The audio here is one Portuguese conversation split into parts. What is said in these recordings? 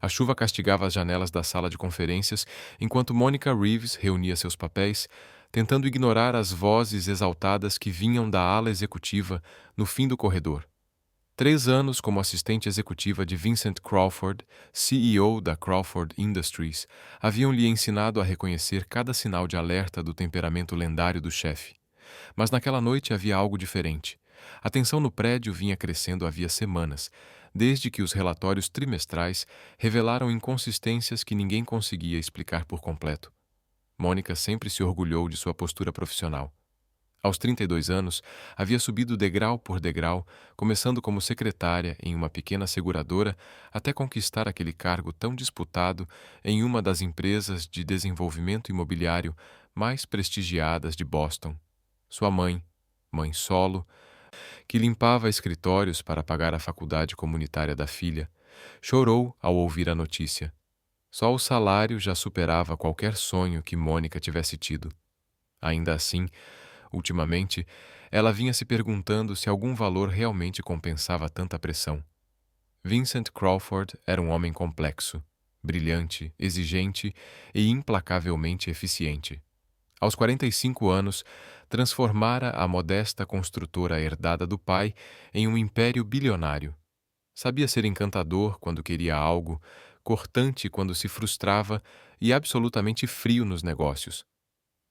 A chuva castigava as janelas da sala de conferências enquanto Monica Reeves reunia seus papéis, tentando ignorar as vozes exaltadas que vinham da ala executiva no fim do corredor. 3 anos como assistente executiva de Vincent Crawford, CEO da Crawford Industries, haviam-lhe ensinado a reconhecer cada sinal de alerta do temperamento lendário do chefe. Mas naquela noite havia algo diferente. A tensão no prédio vinha crescendo havia semanas, desde que os relatórios trimestrais revelaram inconsistências que ninguém conseguia explicar por completo. Mônica sempre se orgulhou de sua postura profissional. Aos 32 anos, havia subido degrau por degrau, começando como secretária em uma pequena seguradora, até conquistar aquele cargo tão disputado em uma das empresas de desenvolvimento imobiliário mais prestigiadas de Boston. Sua mãe, mãe solo, que limpava escritórios para pagar a faculdade comunitária da filha, chorou ao ouvir a notícia. Só o salário já superava qualquer sonho que Mônica tivesse tido. Ainda assim, ultimamente, ela vinha se perguntando se algum valor realmente compensava tanta pressão. Vincent Crawford era um homem complexo, brilhante, exigente e implacavelmente eficiente. Aos 45 anos, transformara a modesta construtora herdada do pai em um império bilionário. Sabia ser encantador quando queria algo, cortante quando se frustrava e absolutamente frio nos negócios.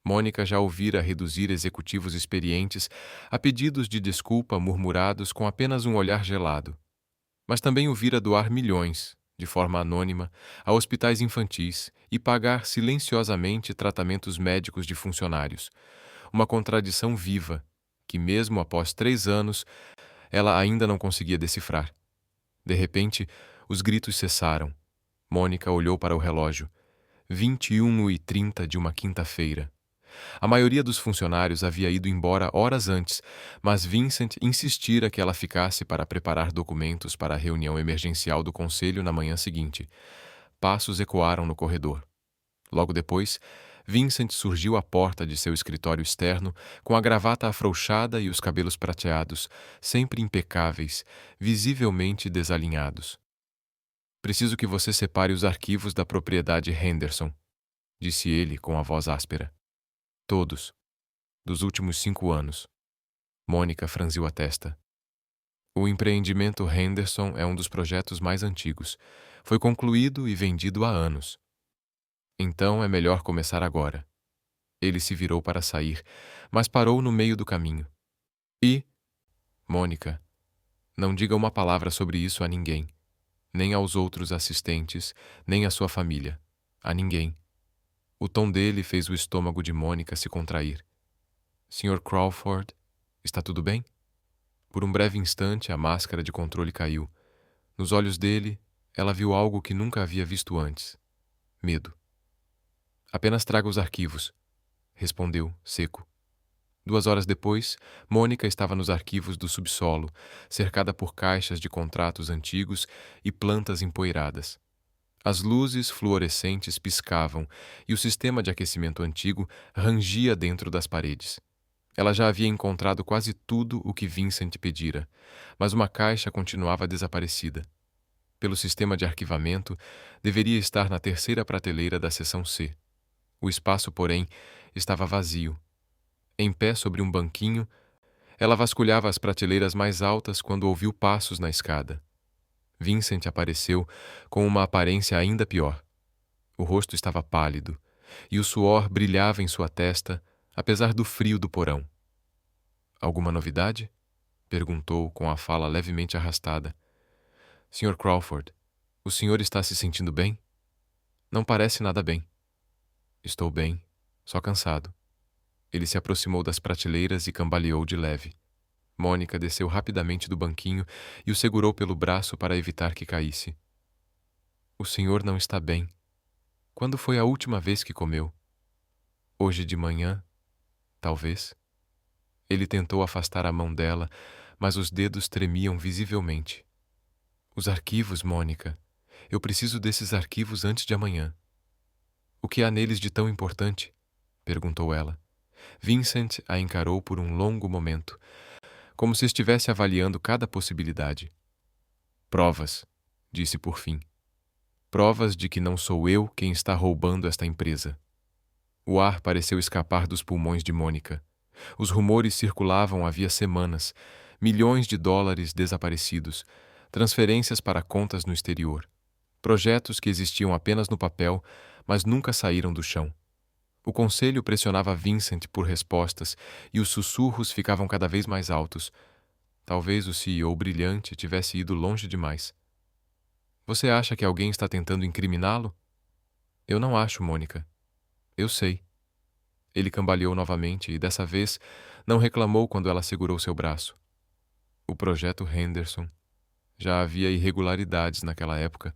Mônica já ouvira reduzir executivos experientes a pedidos de desculpa murmurados com apenas um olhar gelado. Mas também o vira doar milhões, de forma anônima, a hospitais infantis e pagar silenciosamente tratamentos médicos de funcionários. Uma contradição viva, que mesmo após 3 anos, ela ainda não conseguia decifrar. De repente, os gritos cessaram. Mônica olhou para o relógio. 21h30 de uma quinta-feira. A maioria dos funcionários havia ido embora horas antes, mas Vincent insistira que ela ficasse para preparar documentos para a reunião emergencial do conselho na manhã seguinte. Passos ecoaram no corredor. Logo depois, Vincent surgiu à porta de seu escritório externo, com a gravata afrouxada e os cabelos prateados, sempre impecáveis, visivelmente desalinhados. "Preciso que você separe os arquivos da propriedade Henderson", disse ele com a voz áspera. "Todos. Dos últimos 5 anos." Mônica franziu a testa. "O empreendimento Henderson é um dos projetos mais antigos. Foi concluído e vendido há anos. Então é melhor começar agora." Ele se virou para sair, mas parou no meio do caminho. Mônica, não diga uma palavra sobre isso a ninguém. Nem aos outros assistentes, nem à sua família. A ninguém." O tom dele fez o estômago de Mônica se contrair. "Sr. Crawford, está tudo bem?" Por um breve instante, a máscara de controle caiu. Nos olhos dele, ela viu algo que nunca havia visto antes. Medo. "Apenas traga os arquivos", respondeu, seco. 2 horas depois, Mônica estava nos arquivos do subsolo, cercada por caixas de contratos antigos e plantas empoeiradas. As luzes fluorescentes piscavam e o sistema de aquecimento antigo rangia dentro das paredes. Ela já havia encontrado quase tudo o que Vincent pedira, mas uma caixa continuava desaparecida. Pelo sistema de arquivamento, deveria estar na terceira prateleira da seção C. O espaço, porém, estava vazio. Em pé sobre um banquinho, ela vasculhava as prateleiras mais altas quando ouviu passos na escada. Vincent apareceu com uma aparência ainda pior. O rosto estava pálido, e o suor brilhava em sua testa, apesar do frio do porão. "Alguma novidade?" perguntou com a fala levemente arrastada. "Sr. Crawford, o senhor está se sentindo bem?" "Não parece nada bem." "Estou bem, só cansado." Ele se aproximou das prateleiras e cambaleou de leve. Mônica desceu rapidamente do banquinho e o segurou pelo braço para evitar que caísse. "O senhor não está bem. Quando foi a última vez que comeu?" "Hoje de manhã, talvez." Ele tentou afastar a mão dela, mas os dedos tremiam visivelmente. "Os arquivos, Mônica. Eu preciso desses arquivos antes de amanhã." "O que há neles de tão importante?" perguntou ela. Vincent a encarou por um longo momento, como se estivesse avaliando cada possibilidade. "Provas", disse por fim. Provas de que não sou eu quem está roubando esta empresa. O ar pareceu escapar dos pulmões de Mônica. Os rumores circulavam havia semanas, milhões de dólares desaparecidos, transferências para contas no exterior, projetos que existiam apenas no papel, mas nunca saíram do chão. O conselho pressionava Vincent por respostas e os sussurros ficavam cada vez mais altos. Talvez o CEO brilhante tivesse ido longe demais. Você acha que alguém está tentando incriminá-lo? Eu não acho, Mônica. Eu sei. Ele cambaleou novamente e, dessa vez, não reclamou quando ela segurou seu braço. O projeto Henderson. Já havia irregularidades naquela época.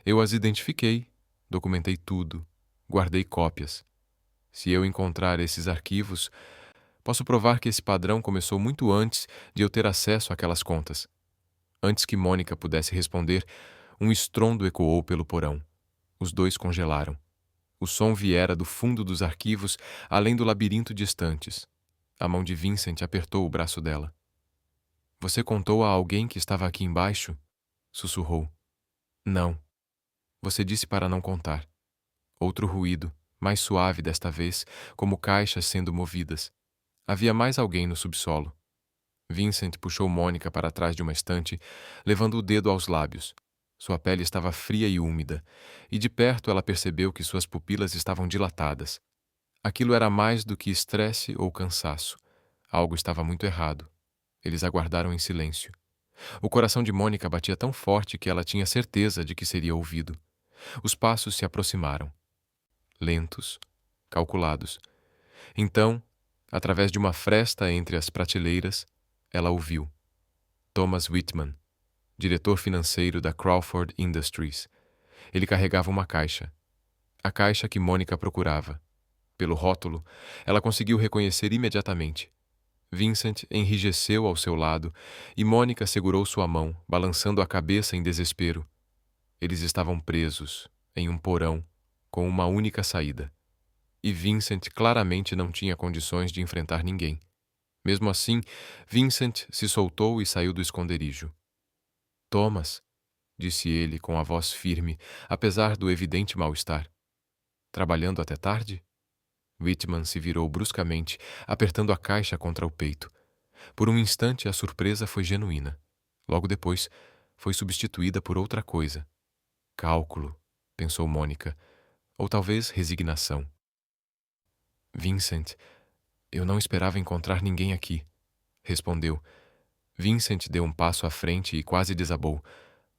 Eu as identifiquei, documentei tudo, guardei cópias. Se eu encontrar esses arquivos, posso provar que esse padrão começou muito antes de eu ter acesso àquelas contas. Antes que Mônica pudesse responder, um estrondo ecoou pelo porão. Os dois congelaram. O som viera do fundo dos arquivos, além do labirinto de estantes. A mão de Vincent apertou o braço dela. Você contou a alguém que estava aqui embaixo? Sussurrou. Não. Você disse para não contar. Outro ruído, mais suave desta vez, como caixas sendo movidas. Havia mais alguém no subsolo. Vincent puxou Mônica para trás de uma estante, levando o dedo aos lábios. Sua pele estava fria e úmida, e de perto ela percebeu que suas pupilas estavam dilatadas. Aquilo era mais do que estresse ou cansaço. Algo estava muito errado. Eles aguardaram em silêncio. O coração de Mônica batia tão forte que ela tinha certeza de que seria ouvido. Os passos se aproximaram. Lentos, calculados. Então, através de uma fresta entre as prateleiras, ela ouviu. Thomas Whitman, diretor financeiro da Crawford Industries. Ele carregava uma caixa. A caixa que Mônica procurava. Pelo rótulo, ela conseguiu reconhecer imediatamente. Vincent enrijeceu ao seu lado e Mônica segurou sua mão, balançando a cabeça em desespero. Eles estavam presos, em um porão, com uma única saída. E Vincent claramente não tinha condições de enfrentar ninguém. Mesmo assim, Vincent se soltou e saiu do esconderijo. Thomas, disse ele com a voz firme, apesar do evidente mal-estar. Trabalhando até tarde? Whitman se virou bruscamente, apertando a caixa contra o peito. Por um instante, a surpresa foi genuína. Logo depois, foi substituída por outra coisa. Cálculo, pensou Mônica, ou talvez resignação. Vincent, eu não esperava encontrar ninguém aqui, respondeu. Vincent deu um passo à frente e quase desabou.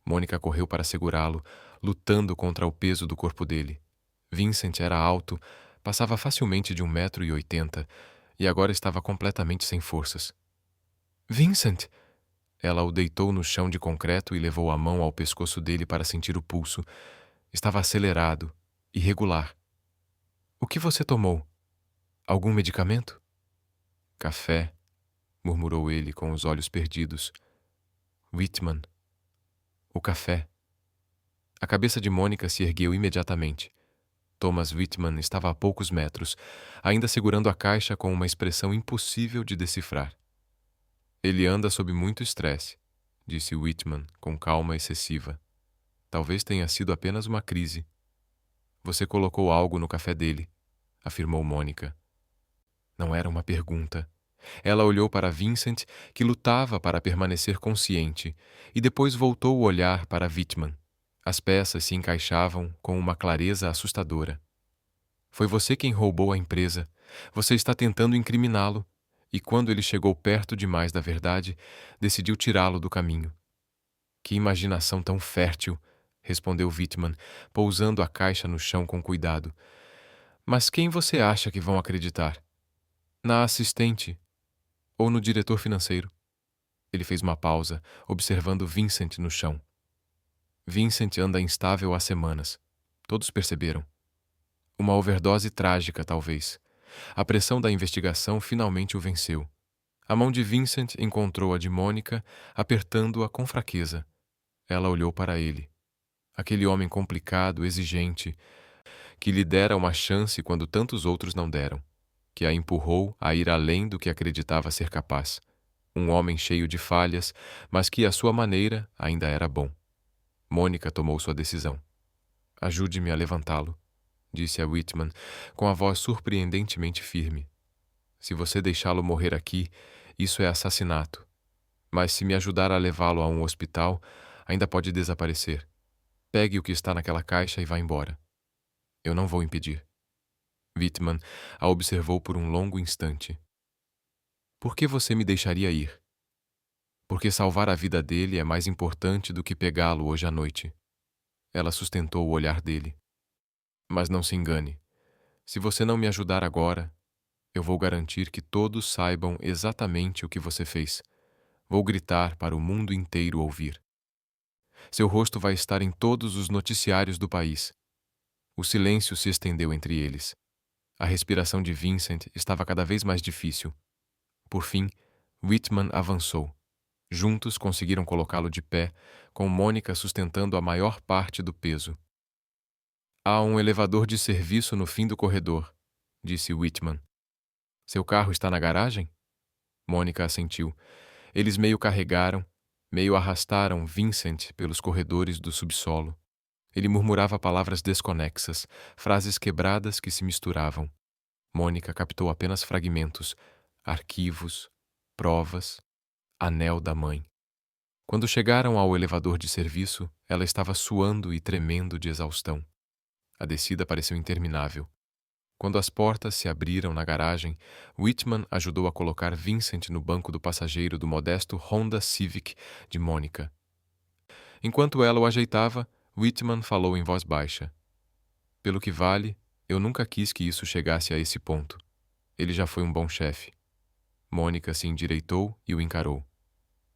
Mônica correu para segurá-lo, lutando contra o peso do corpo dele. Vincent era alto, passava facilmente de 1,80 m e agora estava completamente sem forças. Vincent! Ela o deitou no chão de concreto e levou a mão ao pescoço dele para sentir o pulso. Estava acelerado, irregular. O que você tomou? Algum medicamento? Café, murmurou ele com os olhos perdidos. Whitman. O café. A cabeça de Mônica se ergueu imediatamente. Thomas Whitman estava a poucos metros, ainda segurando a caixa com uma expressão impossível de decifrar. Ele anda sob muito estresse, disse Whitman com calma excessiva. Talvez tenha sido apenas uma crise. Você colocou algo no café dele, afirmou Mônica. Não era uma pergunta. Ela olhou para Vincent, que lutava para permanecer consciente, e depois voltou o olhar para Whitman. As peças se encaixavam com uma clareza assustadora. Foi você quem roubou a empresa. Você está tentando incriminá-lo. E quando ele chegou perto demais da verdade, decidiu tirá-lo do caminho. Que imaginação tão fértil, respondeu Whitman, pousando a caixa no chão com cuidado. Mas quem você acha que vão acreditar? Na assistente ou no diretor financeiro? Ele fez uma pausa, observando Vincent no chão. Vincent anda instável há semanas. Todos perceberam. Uma overdose trágica, talvez. A pressão da investigação finalmente o venceu. A mão de Vincent encontrou a de Mônica, apertando-a com fraqueza. Ela olhou para ele. Aquele homem complicado, exigente, que lhe dera uma chance quando tantos outros não deram, que a empurrou a ir além do que acreditava ser capaz. Um homem cheio de falhas, mas que, à sua maneira, ainda era bom. Mônica tomou sua decisão. Ajude-me a levantá-lo, disse a Whitman, com a voz surpreendentemente firme. Se você deixá-lo morrer aqui, isso é assassinato. Mas se me ajudar a levá-lo a um hospital, ainda pode desaparecer. Pegue o que está naquela caixa e vá embora. Eu não vou impedir. Whitman a observou por um longo instante. Por que você me deixaria ir? Porque salvar a vida dele é mais importante do que pegá-lo hoje à noite. Ela sustentou o olhar dele. Mas não se engane. Se você não me ajudar agora, eu vou garantir que todos saibam exatamente o que você fez. Vou gritar para o mundo inteiro ouvir. Seu rosto vai estar em todos os noticiários do país. O silêncio se estendeu entre eles. A respiração de Vincent estava cada vez mais difícil. Por fim, Whitman avançou. Juntos conseguiram colocá-lo de pé, com Mônica sustentando a maior parte do peso. Há um elevador de serviço no fim do corredor, disse Whitman. Seu carro está na garagem? Mônica assentiu. Eles meio carregaram, meio arrastaram Vincent pelos corredores do subsolo. Ele murmurava palavras desconexas, frases quebradas que se misturavam. Mônica captou apenas fragmentos, arquivos, provas, anel da mãe. Quando chegaram ao elevador de serviço, ela estava suando e tremendo de exaustão. A descida pareceu interminável. Quando as portas se abriram na garagem, Whitman ajudou a colocar Vincent no banco do passageiro do modesto Honda Civic de Mônica. Enquanto ela o ajeitava, Whitman falou em voz baixa. Pelo que vale, eu nunca quis que isso chegasse a esse ponto. Ele já foi um bom chefe. Mônica se endireitou e o encarou.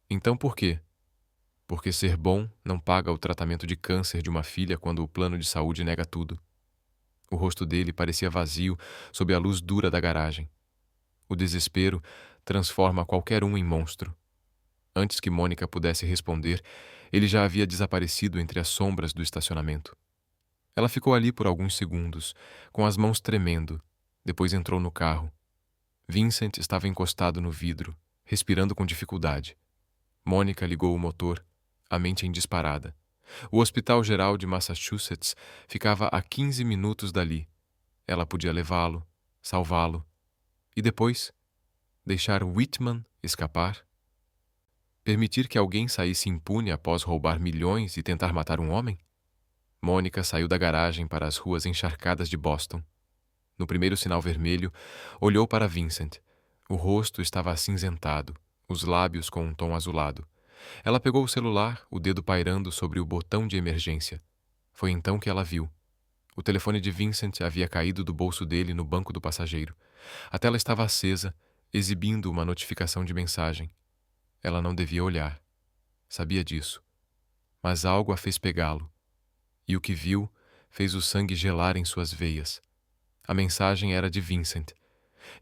Então por quê? Porque ser bom não paga o tratamento de câncer de uma filha quando o plano de saúde nega tudo. O rosto dele parecia vazio sob a luz dura da garagem. O desespero transforma qualquer um em monstro. Antes que Mônica pudesse responder, ele já havia desaparecido entre as sombras do estacionamento. Ela ficou ali por alguns segundos, com as mãos tremendo, depois entrou no carro. Vincent estava encostado no vidro, respirando com dificuldade. Mônica ligou o motor, a mente em disparada. O Hospital Geral de Massachusetts ficava a 15 minutos dali. Ela podia levá-lo, salvá-lo. E depois? Deixar Whitman escapar? Permitir que alguém saísse impune após roubar milhões e tentar matar um homem? Mônica saiu da garagem para as ruas encharcadas de Boston. No primeiro sinal vermelho, olhou para Vincent. O rosto estava acinzentado, os lábios com um tom azulado. Ela pegou o celular, o dedo pairando sobre o botão de emergência. Foi então que ela viu. O telefone de Vincent havia caído do bolso dele no banco do passageiro. A tela estava acesa, exibindo uma notificação de mensagem. Ela não devia olhar. Sabia disso. Mas algo a fez pegá-lo. E o que viu fez o sangue gelar em suas veias. A mensagem era de Vincent,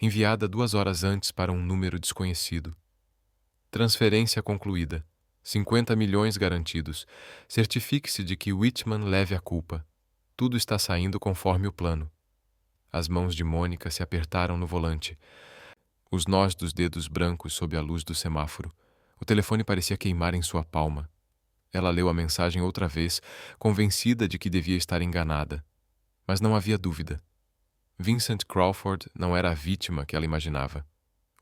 enviada 2 horas antes para um número desconhecido. Transferência concluída. 50 milhões garantidos. Certifique-se de que Whitman leve a culpa. Tudo está saindo conforme o plano. As mãos de Mônica se apertaram no volante. Os nós dos dedos brancos sob a luz do semáforo. O telefone parecia queimar em sua palma. Ela leu a mensagem outra vez, convencida de que devia estar enganada. Mas não havia dúvida. Vincent Crawford não era a vítima que ela imaginava.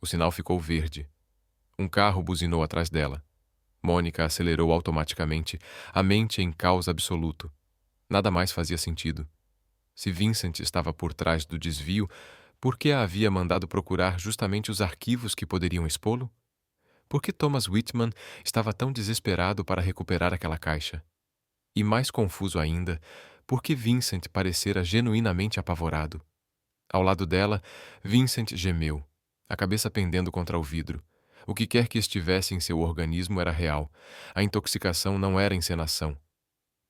O sinal ficou verde. Um carro buzinou atrás dela. Mônica acelerou automaticamente, a mente em caos absoluto. Nada mais fazia sentido. Se Vincent estava por trás do desvio, por que a havia mandado procurar justamente os arquivos que poderiam expô-lo? Por que Thomas Whitman estava tão desesperado para recuperar aquela caixa? E mais confuso ainda, por que Vincent parecera genuinamente apavorado? Ao lado dela, Vincent gemeu, a cabeça pendendo contra o vidro. O que quer que estivesse em seu organismo era real. A intoxicação não era encenação.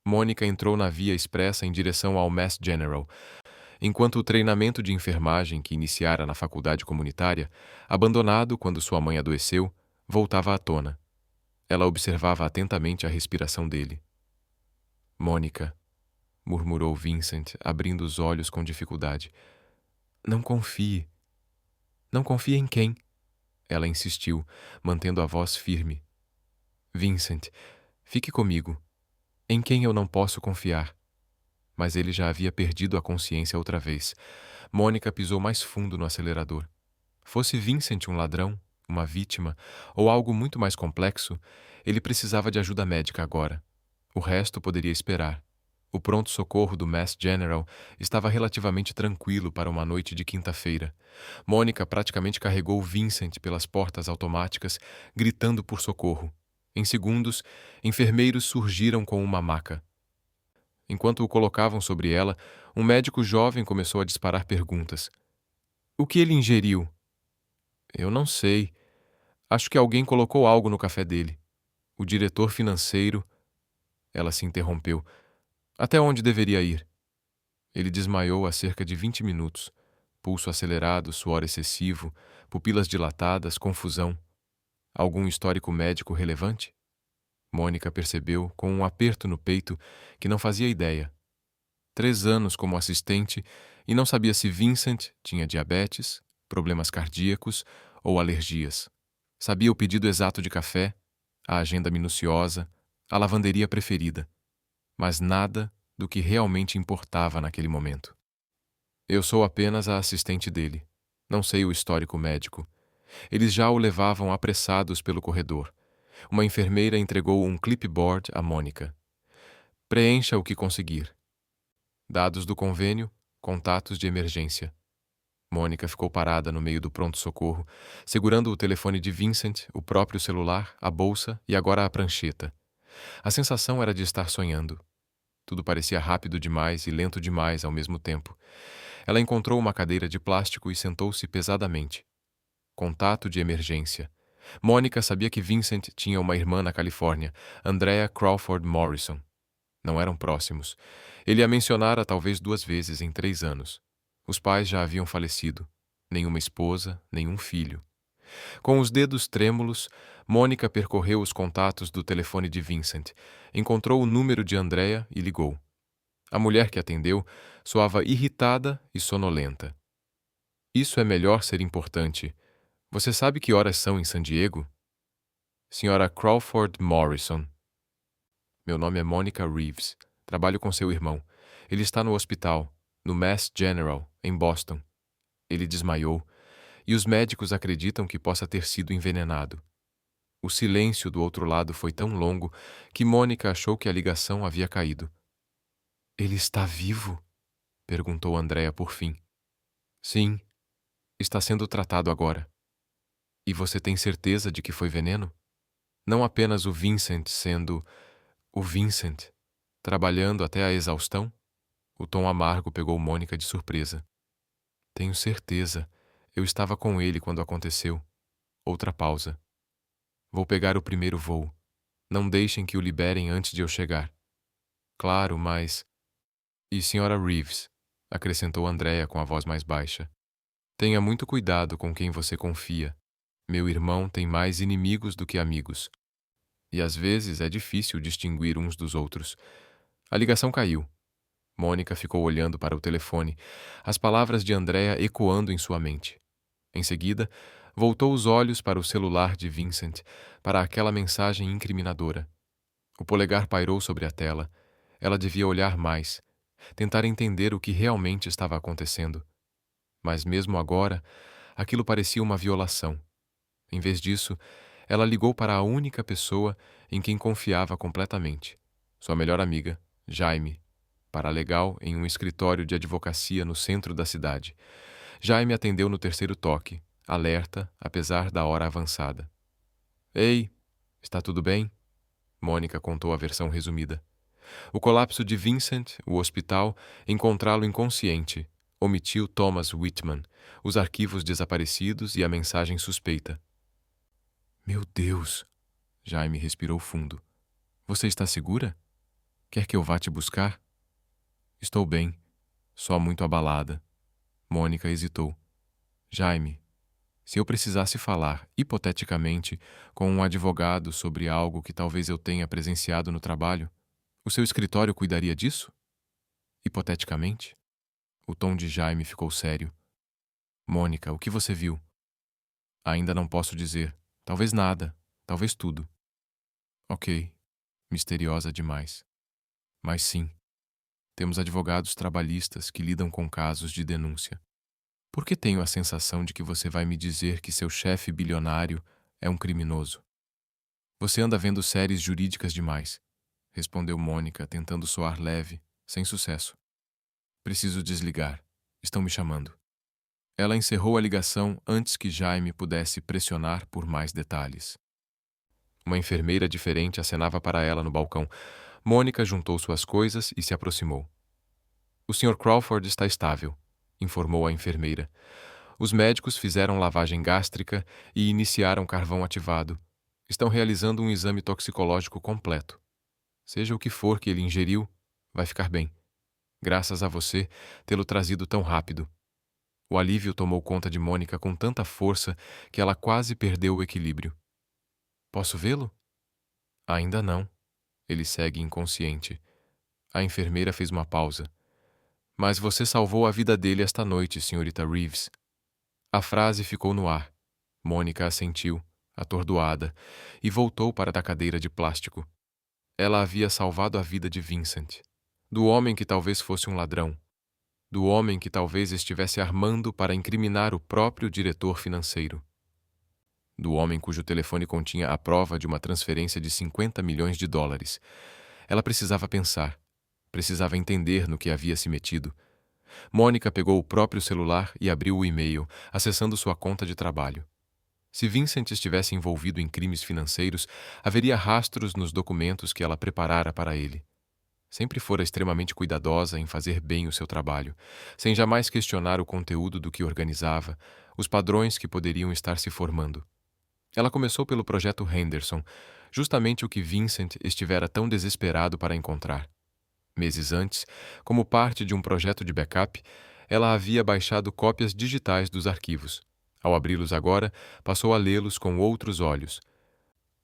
Mônica entrou na via expressa em direção ao Mass General, enquanto o treinamento de enfermagem que iniciara na faculdade comunitária, abandonado quando sua mãe adoeceu, voltava à tona. Ela observava atentamente a respiração dele. Mônica, murmurou Vincent, abrindo os olhos com dificuldade. Não confie. Não confie em quem? Ela insistiu, mantendo a voz firme. Vincent, fique comigo. Em quem eu não posso confiar? mas ele já havia perdido a consciência outra vez. Mônica pisou mais fundo no acelerador. Fosse Vincent um ladrão, uma vítima ou algo muito mais complexo, ele precisava de ajuda médica agora. O resto poderia esperar. O pronto-socorro do Mass General estava relativamente tranquilo para uma noite de quinta-feira. Mônica praticamente carregou Vincent pelas portas automáticas, gritando por socorro. Em segundos, enfermeiros surgiram com uma maca. Enquanto o colocavam sobre ela, um médico jovem começou a disparar perguntas. O que ele ingeriu? Eu não sei. Acho que alguém colocou algo no café dele. O diretor financeiro. Ela se interrompeu. Até onde deveria ir? Ele desmaiou há cerca de 20 minutos. Pulso acelerado, suor excessivo, pupilas dilatadas, confusão. Algum histórico médico relevante? Mônica percebeu, com um aperto no peito, que não fazia ideia. 3 anos como assistente e não sabia se Vincent tinha diabetes, problemas cardíacos ou alergias. Sabia o pedido exato de café, a agenda minuciosa, a lavanderia preferida, mas nada do que realmente importava naquele momento. Eu sou apenas a assistente dele. Não sei o histórico médico. Eles já o levavam apressados pelo corredor. Uma enfermeira entregou um clipboard a Mônica. Preencha o que conseguir. Dados do convênio, contatos de emergência. Mônica ficou parada no meio do pronto-socorro, segurando o telefone de Vincent, o próprio celular, a bolsa e agora a prancheta. A sensação era de estar sonhando. Tudo parecia rápido demais e lento demais ao mesmo tempo. Ela encontrou uma cadeira de plástico e sentou-se pesadamente. Contato de emergência. Mônica sabia que Vincent tinha uma irmã na Califórnia, Andrea Crawford Morrison. Não eram próximos. Ele a mencionara talvez 2 vezes em 3 anos. Os pais já haviam falecido. Nenhuma esposa, nenhum filho. Com os dedos trêmulos, Mônica percorreu os contatos do telefone de Vincent, encontrou o número de Andrea e ligou. A mulher que atendeu soava irritada e sonolenta. Isso é melhor ser importante. Você sabe que horas são em San Diego? Senhora Crawford Morrison. Meu nome é Monica Reeves. Trabalho com seu irmão. Ele está no hospital, no Mass General, em Boston. Ele desmaiou, e os médicos acreditam que possa ter sido envenenado. O silêncio do outro lado foi tão longo que Mônica achou que a ligação havia caído. Ele está vivo? Perguntou Andrea por fim. Sim, está sendo tratado agora. E você tem certeza de que foi veneno? Não apenas o Vincent sendo o Vincent, trabalhando até a exaustão? O tom amargo pegou Mônica de surpresa. Tenho certeza. Eu estava com ele quando aconteceu. Outra pausa. Vou pegar o primeiro voo. Não deixem que o liberem antes de eu chegar. Claro, mas... E senhora Reeves, acrescentou Andrea com a voz mais baixa. Tenha muito cuidado com quem você confia. Meu irmão tem mais inimigos do que amigos. E às vezes é difícil distinguir uns dos outros. A ligação caiu. Mônica ficou olhando para o telefone, as palavras de Andrea ecoando em sua mente. Em seguida, voltou os olhos para o celular de Vincent, para aquela mensagem incriminadora. O polegar pairou sobre a tela. Ela devia olhar mais, tentar entender o que realmente estava acontecendo. Mas mesmo agora, aquilo parecia uma violação. Em vez disso, ela ligou para a única pessoa em quem confiava completamente, sua melhor amiga, Jaime, paralegal em um escritório de advocacia no centro da cidade. Jaime atendeu no terceiro toque, alerta, apesar da hora avançada. Ei, está tudo bem? Mônica contou a versão resumida. O colapso de Vincent, o hospital, encontrá-lo inconsciente, omitiu Thomas Whitman, os arquivos desaparecidos e a mensagem suspeita. Meu Deus! Jaime respirou fundo. Você está segura? Quer que eu vá te buscar? Estou bem, só muito abalada. Mônica hesitou. Jaime, se eu precisasse falar, hipoteticamente, com um advogado sobre algo que talvez eu tenha presenciado no trabalho, o seu escritório cuidaria disso? Hipoteticamente? O tom de Jaime ficou sério. Mônica, o que você viu? Ainda não posso dizer. Talvez nada, talvez tudo. Ok, misteriosa demais. Mas sim. Temos advogados trabalhistas que lidam com casos de denúncia. Por que tenho a sensação de que você vai me dizer que seu chefe bilionário é um criminoso? Você anda vendo séries jurídicas demais, respondeu Mônica, tentando soar leve, sem sucesso. Preciso desligar. Estão me chamando. Ela encerrou a ligação antes que Jaime pudesse pressionar por mais detalhes. Uma enfermeira diferente acenava para ela no balcão. Mônica juntou suas coisas e se aproximou. O Sr. Crawford está estável, informou a enfermeira. Os médicos fizeram lavagem gástrica e iniciaram carvão ativado. Estão realizando um exame toxicológico completo. Seja o que for que ele ingeriu, vai ficar bem. Graças a você tê-lo trazido tão rápido. O alívio tomou conta de Mônica com tanta força que ela quase perdeu o equilíbrio. Posso vê-lo? Ainda não. Ele segue inconsciente. A enfermeira fez uma pausa. Mas você salvou a vida dele esta noite, senhorita Reeves. A frase ficou no ar. Mônica assentiu, atordoada, e voltou para a cadeira de plástico. Ela havia salvado a vida de Vincent, do homem que talvez fosse um ladrão, do homem que talvez estivesse armando para incriminar o próprio diretor financeiro, do homem cujo telefone continha a prova de uma transferência de 50 milhões de dólares. Ela precisava pensar, precisava entender no que havia se metido. Mônica pegou o próprio celular e abriu o e-mail, acessando sua conta de trabalho. Se Vincent estivesse envolvido em crimes financeiros, haveria rastros nos documentos que ela preparara para ele. Sempre fora extremamente cuidadosa em fazer bem o seu trabalho, sem jamais questionar o conteúdo do que organizava, os padrões que poderiam estar se formando. Ela começou pelo projeto Henderson, justamente o que Vincent estivera tão desesperado para encontrar. Meses antes, como parte de um projeto de backup, ela havia baixado cópias digitais dos arquivos. Ao abri-los agora, passou a lê-los com outros olhos.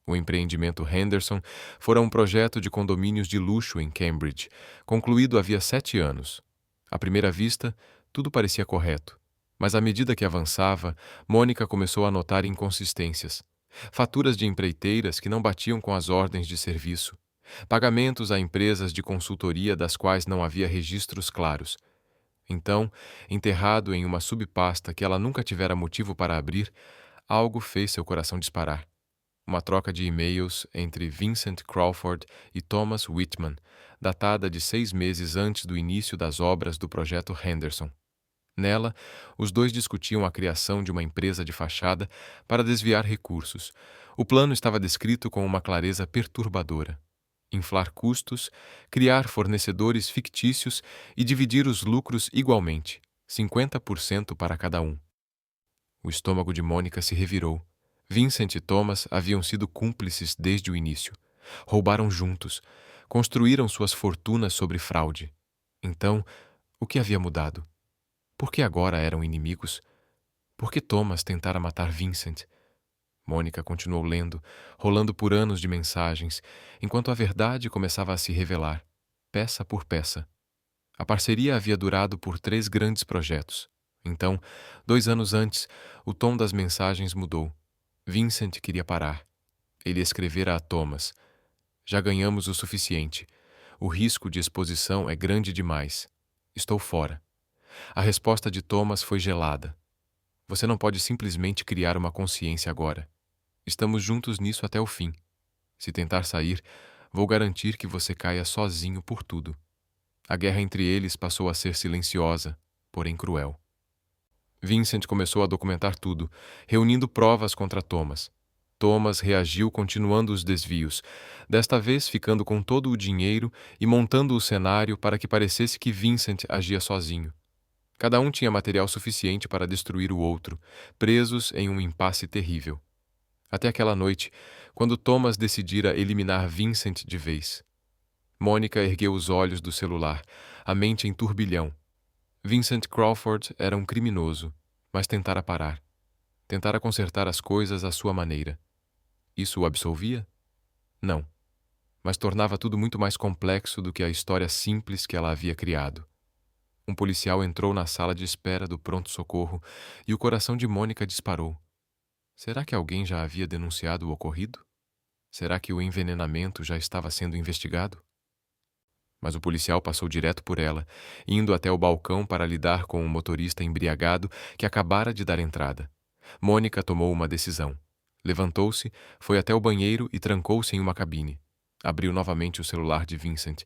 O empreendimento Henderson fora um projeto de condomínios de luxo em Cambridge, concluído havia 7 anos. À primeira vista, tudo parecia correto, mas à medida que avançava, Mônica começou a notar inconsistências. Faturas de empreiteiras que não batiam com as ordens de serviço. Pagamentos a empresas de consultoria das quais não havia registros claros. Então, enterrado em uma subpasta que ela nunca tivera motivo para abrir, algo fez seu coração disparar. Uma troca de e-mails entre Vincent Crawford e Thomas Whitman, datada de 6 meses antes do início das obras do projeto Henderson. Nela, os dois discutiam a criação de uma empresa de fachada para desviar recursos. O plano estava descrito com uma clareza perturbadora. Inflar custos, criar fornecedores fictícios e dividir os lucros igualmente, 50% para cada um. O estômago de Mônica se revirou. Vincent e Thomas haviam sido cúmplices desde o início. Roubaram juntos, construíram suas fortunas sobre fraude. Então, o que havia mudado? Por que agora eram inimigos? Por que Thomas tentara matar Vincent? Mônica continuou lendo, rolando por anos de mensagens, enquanto a verdade começava a se revelar, peça por peça. A parceria havia durado por 3 grandes projetos. Então, 2 anos antes, o tom das mensagens mudou. Vincent queria parar. Ele escrevera a Thomas: "Já ganhamos o suficiente. O risco de exposição é grande demais. Estou fora." A resposta de Thomas foi gelada. "Você não pode simplesmente criar uma consciência agora. Estamos juntos nisso até o fim. Se tentar sair, vou garantir que você caia sozinho por tudo." A guerra entre eles passou a ser silenciosa, porém cruel. Vincent começou a documentar tudo, reunindo provas contra Thomas. Thomas reagiu continuando os desvios, desta vez ficando com todo o dinheiro e montando o cenário para que parecesse que Vincent agia sozinho. Cada um tinha material suficiente para destruir o outro, presos em um impasse terrível. Até aquela noite, quando Thomas decidira eliminar Vincent de vez. Mônica ergueu os olhos do celular, a mente em turbilhão. Vincent Crawford era um criminoso, mas tentara parar. Tentara consertar as coisas à sua maneira. Isso o absolvia? Não. Mas tornava tudo muito mais complexo do que a história simples que ela havia criado. Um policial entrou na sala de espera do pronto-socorro e o coração de Mônica disparou. Será que alguém já havia denunciado o ocorrido? Será que o envenenamento já estava sendo investigado? Mas o policial passou direto por ela, indo até o balcão para lidar com o motorista embriagado que acabara de dar entrada. Mônica tomou uma decisão. Levantou-se, foi até o banheiro e trancou-se em uma cabine. Abriu novamente o celular de Vincent.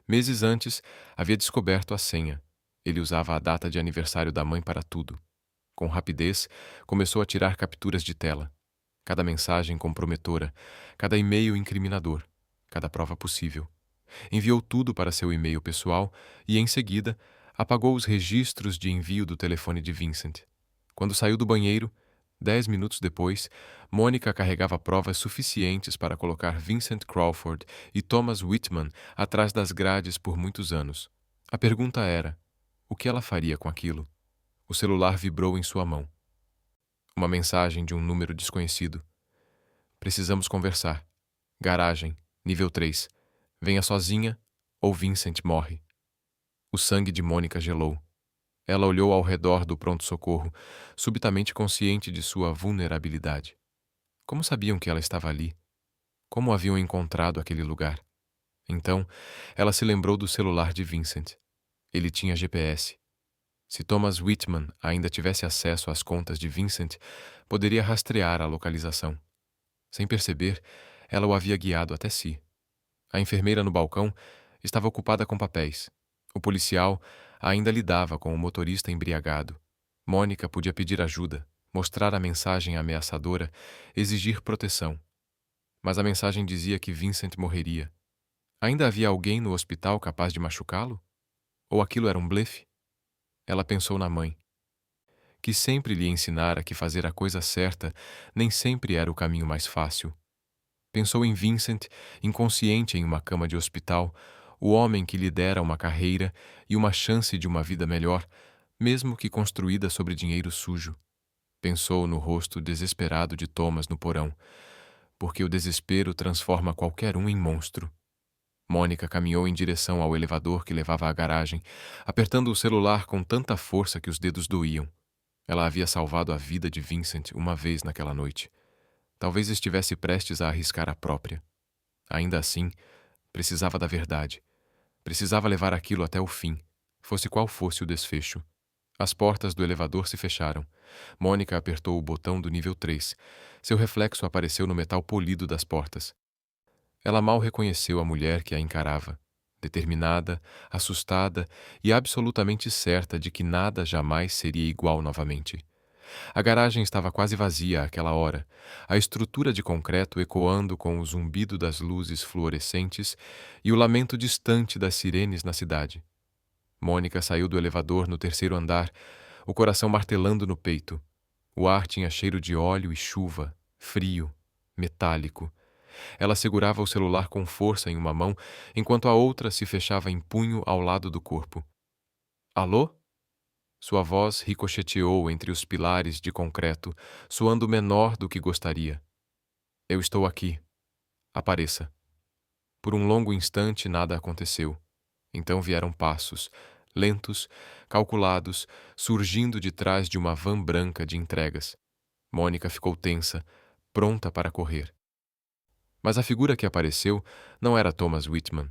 Meses antes, havia descoberto a senha. Ele usava a data de aniversário da mãe para tudo. Com rapidez, começou a tirar capturas de tela. Cada mensagem comprometora, cada e-mail incriminador, cada prova possível. Enviou tudo para seu e-mail pessoal e, em seguida, apagou os registros de envio do telefone de Vincent. Quando saiu do banheiro, 10 minutos depois, Mônica carregava provas suficientes para colocar Vincent Crawford e Thomas Whitman atrás das grades por muitos anos. A pergunta era: o que ela faria com aquilo? O celular vibrou em sua mão. Uma mensagem de um número desconhecido. Precisamos conversar. Garagem, nível 3. Venha sozinha ou Vincent morre. O sangue de Mônica gelou. Ela olhou ao redor do pronto-socorro, subitamente consciente de sua vulnerabilidade. Como sabiam que ela estava ali? Como haviam encontrado aquele lugar? Então, ela se lembrou do celular de Vincent. Ele tinha GPS. Se Thomas Whitman ainda tivesse acesso às contas de Vincent, poderia rastrear a localização. Sem perceber, ela o havia guiado até si. A enfermeira no balcão estava ocupada com papéis. O policial ainda lidava com o motorista embriagado. Mônica podia pedir ajuda, mostrar a mensagem ameaçadora, exigir proteção. Mas a mensagem dizia que Vincent morreria. Ainda havia alguém no hospital capaz de machucá-lo? Ou aquilo era um blefe? Ela pensou na mãe, que sempre lhe ensinara que fazer a coisa certa nem sempre era o caminho mais fácil. Pensou em Vincent, inconsciente em uma cama de hospital, o homem que lhe dera uma carreira e uma chance de uma vida melhor, mesmo que construída sobre dinheiro sujo. Pensou no rosto desesperado de Thomas no porão, porque o desespero transforma qualquer um em monstro. Mônica caminhou em direção ao elevador que levava à garagem, apertando o celular com tanta força que os dedos doíam. Ela havia salvado a vida de Vincent uma vez naquela noite. Talvez estivesse prestes a arriscar a própria. Ainda assim, precisava da verdade. Precisava levar aquilo até o fim, fosse qual fosse o desfecho. As portas do elevador se fecharam. Mônica apertou o botão do nível 3. Seu reflexo apareceu no metal polido das portas. Ela mal reconheceu a mulher que a encarava, determinada, assustada e absolutamente certa de que nada jamais seria igual novamente. A garagem estava quase vazia àquela hora, a estrutura de concreto ecoando com o zumbido das luzes fluorescentes e o lamento distante das sirenes na cidade. Mônica saiu do elevador no terceiro andar, o coração martelando no peito. O ar tinha cheiro de óleo e chuva, frio, metálico. Ela segurava o celular com força em uma mão, enquanto a outra se fechava em punho ao lado do corpo. Alô? Sua voz ricocheteou entre os pilares de concreto, soando menor do que gostaria. Eu estou aqui. Apareça. Por um longo instante nada aconteceu. Então vieram passos, lentos, calculados, surgindo de trás de uma van branca de entregas. Mônica ficou tensa, pronta para correr. Mas a figura que apareceu não era Thomas Whitman.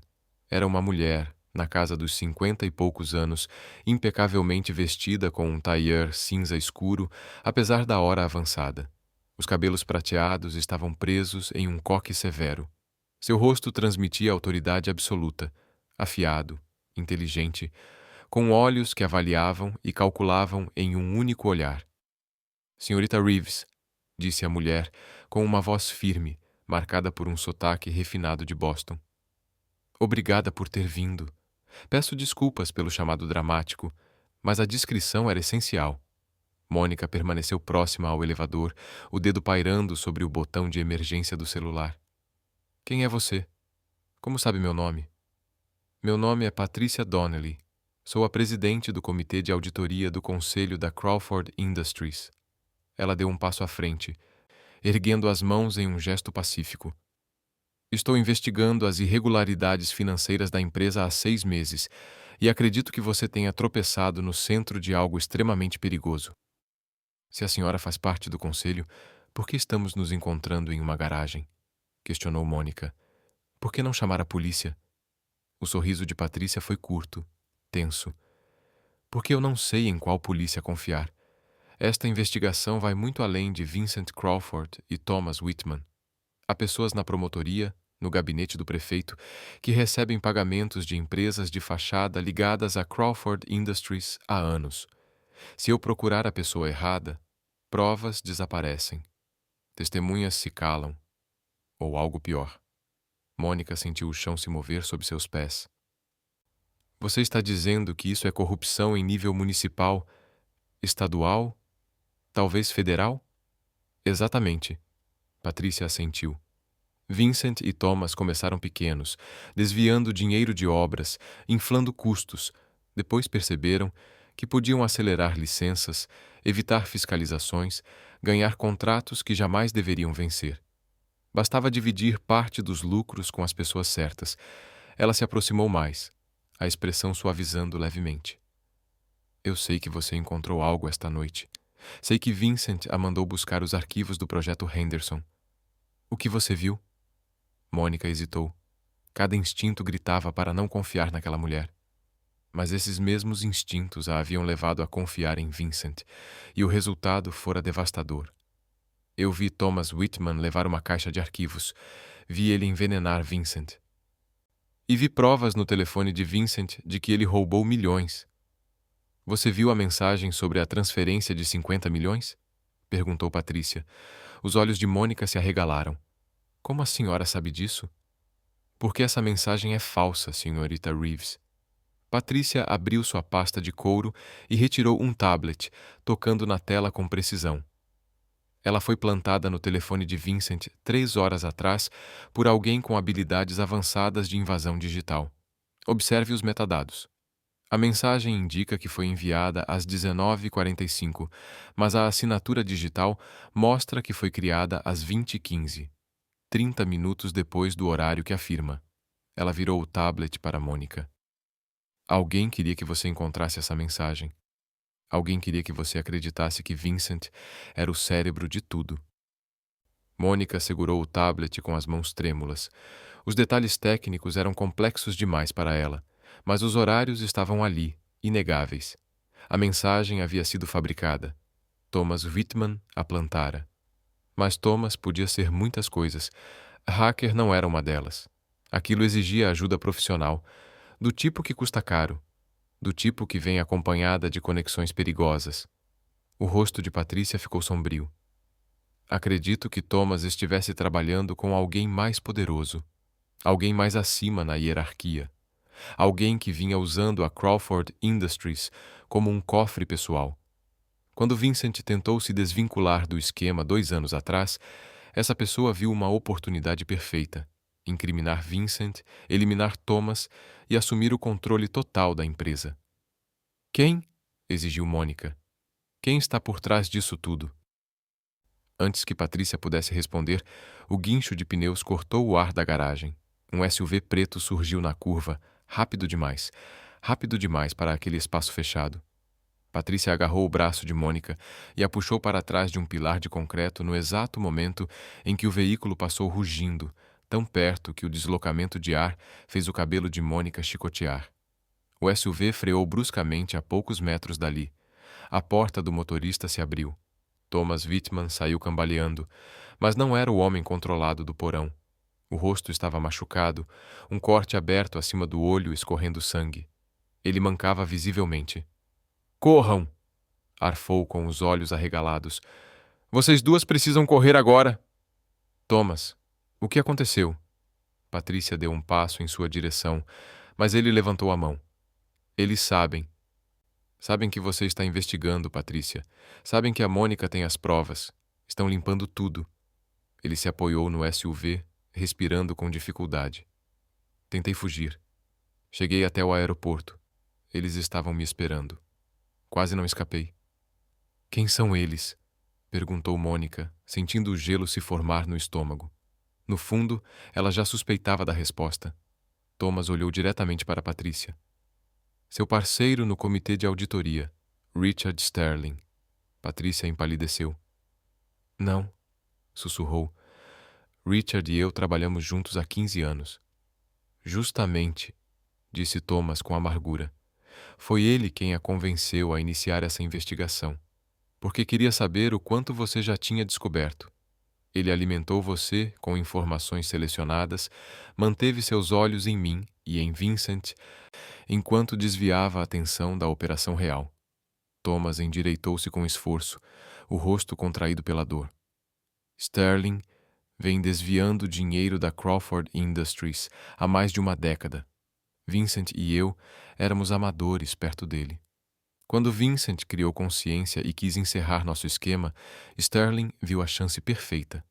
Era uma mulher, na casa dos 50 e poucos anos, impecavelmente vestida com um tailleur cinza escuro, apesar da hora avançada. Os cabelos prateados estavam presos em um coque severo. Seu rosto transmitia autoridade absoluta, afiado, inteligente, com olhos que avaliavam e calculavam em um único olhar. Senhorita Reeves, disse a mulher, com uma voz firme, marcada por um sotaque refinado de Boston. Obrigada por ter vindo. Peço desculpas pelo chamado dramático, mas a discrição era essencial. Mônica permaneceu próxima ao elevador, o dedo pairando sobre o botão de emergência do celular. Quem é você? Como sabe meu nome? Meu nome é Patricia Donnelly. Sou a presidente do comitê de auditoria do conselho da Crawford Industries. Ela deu um passo à frente, erguendo as mãos em um gesto pacífico. Estou investigando as irregularidades financeiras da empresa há 6 meses e acredito que você tenha tropeçado no centro de algo extremamente perigoso. Se a senhora faz parte do conselho, por que estamos nos encontrando em uma garagem? Questionou Mônica. Por que não chamar a polícia? O sorriso de Patrícia foi curto, tenso. Porque eu não sei em qual polícia confiar. Esta investigação vai muito além de Vincent Crawford e Thomas Whitman. Há pessoas na promotoria, no gabinete do prefeito, que recebem pagamentos de empresas de fachada ligadas a Crawford Industries há anos. Se eu procurar a pessoa errada, provas desaparecem. Testemunhas se calam. Ou algo pior. Mônica sentiu o chão se mover sob seus pés. Você está dizendo que isso é corrupção em nível municipal, estadual, talvez federal? Exatamente. Patrícia assentiu. Vincent e Thomas começaram pequenos, desviando dinheiro de obras, inflando custos. Depois perceberam que podiam acelerar licenças, evitar fiscalizações, ganhar contratos que jamais deveriam vencer. Bastava dividir parte dos lucros com as pessoas certas. Ela se aproximou mais, a expressão suavizando levemente. Eu sei que você encontrou algo esta noite. Sei que Vincent a mandou buscar os arquivos do projeto Henderson. O que você viu? Mônica hesitou. Cada instinto gritava para não confiar naquela mulher. Mas esses mesmos instintos a haviam levado a confiar em Vincent, e o resultado fora devastador. Eu vi Thomas Whitman levar uma caixa de arquivos. Vi ele envenenar Vincent. E vi provas no telefone de Vincent de que ele roubou milhões. Você viu a mensagem sobre a transferência de 50 milhões? Perguntou Patrícia. Os olhos de Mônica se arregalaram. Como a senhora sabe disso? Porque essa mensagem é falsa, senhorita Reeves. Patrícia abriu sua pasta de couro e retirou um tablet, tocando na tela com precisão. Ela foi plantada no telefone de Vincent 3 horas atrás por alguém com habilidades avançadas de invasão digital. Observe os metadados. A mensagem indica que foi enviada às 19h45, mas a assinatura digital mostra que foi criada às 20h15, 30 minutos depois do horário que afirma. Ela virou o tablet para Mônica. Alguém queria que você encontrasse essa mensagem. Alguém queria que você acreditasse que Vincent era o cérebro de tudo. Mônica segurou o tablet com as mãos trêmulas. Os detalhes técnicos eram complexos demais para ela, mas os horários estavam ali, inegáveis. A mensagem havia sido fabricada. Thomas Whitman a plantara. Mas Thomas podia ser muitas coisas. Hacker não era uma delas. Aquilo exigia ajuda profissional, do tipo que custa caro, do tipo que vem acompanhada de conexões perigosas. O rosto de Patrícia ficou sombrio. Acredito que Thomas estivesse trabalhando com alguém mais poderoso, alguém mais acima na hierarquia, alguém que vinha usando a Crawford Industries como um cofre pessoal. Quando Vincent tentou se desvincular do esquema 2 anos atrás, essa pessoa viu uma oportunidade perfeita: incriminar Vincent, eliminar Thomas e assumir o controle total da empresa. Quem? Exigiu Mônica. Quem está por trás disso tudo? Antes que Patrícia pudesse responder, o guincho de pneus cortou o ar da garagem. Um SUV preto surgiu na curva, rápido demais para aquele espaço fechado. Patrícia agarrou o braço de Mônica e a puxou para trás de um pilar de concreto no exato momento em que o veículo passou rugindo, tão perto que o deslocamento de ar fez o cabelo de Mônica chicotear. O SUV freou bruscamente a poucos metros dali. A porta do motorista se abriu. Thomas Whitman saiu cambaleando, mas não era o homem controlado do porão. O rosto estava machucado, um corte aberto acima do olho escorrendo sangue. Ele mancava visivelmente. Corram! Arfou com os olhos arregalados. Vocês duas precisam correr agora! Thomas, o que aconteceu? Patrícia deu um passo em sua direção, mas ele levantou a mão. Eles sabem. Sabem que você está investigando, Patrícia. Sabem que a Mônica tem as provas. Estão limpando tudo. Ele se apoiou no SUV, respirando com dificuldade. Tentei fugir. Cheguei até o aeroporto. Eles estavam me esperando. Quase não escapei. Quem são eles? Perguntou Mônica, sentindo o gelo se formar no estômago. No fundo, ela já suspeitava da resposta. Thomas olhou diretamente para Patrícia. Seu parceiro no comitê de auditoria, Richard Sterling. Patrícia empalideceu. Não, sussurrou. Richard e eu trabalhamos juntos há 15 anos. Justamente, disse Thomas com amargura. Foi ele quem a convenceu a iniciar essa investigação, porque queria saber o quanto você já tinha descoberto. Ele alimentou você com informações selecionadas, manteve seus olhos em mim e em Vincent, enquanto desviava a atenção da operação real. Thomas endireitou-se com esforço, o rosto contraído pela dor. Sterling vem desviando dinheiro da Crawford Industries há mais de uma década. Vincent e eu éramos amadores perto dele. Quando Vincent criou consciência e quis encerrar nosso esquema, Sterling viu a chance perfeita.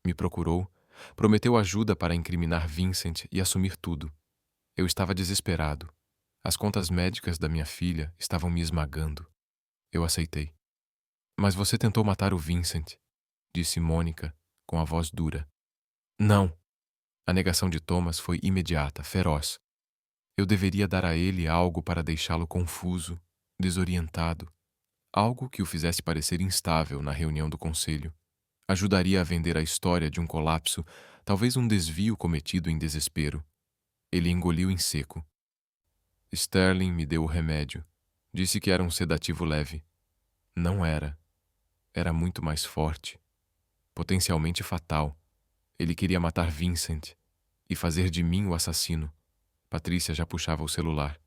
Me procurou, prometeu ajuda para incriminar Vincent e assumir tudo. Eu estava desesperado. As contas médicas da minha filha estavam me esmagando. Eu aceitei. Mas você tentou matar o Vincent, disse Mônica, com a voz dura. Não. A negação de Thomas foi imediata, feroz. Eu deveria dar a ele algo para deixá-lo confuso, desorientado, algo que o fizesse parecer instável na reunião do conselho. Ajudaria a vender a história de um colapso, talvez um desvio cometido em desespero. Ele engoliu em seco. Sterling me deu o remédio. Disse que era um sedativo leve. Não era. Era muito mais forte. Potencialmente fatal. Ele queria matar Vincent e fazer de mim o assassino. Patrícia já puxava o celular.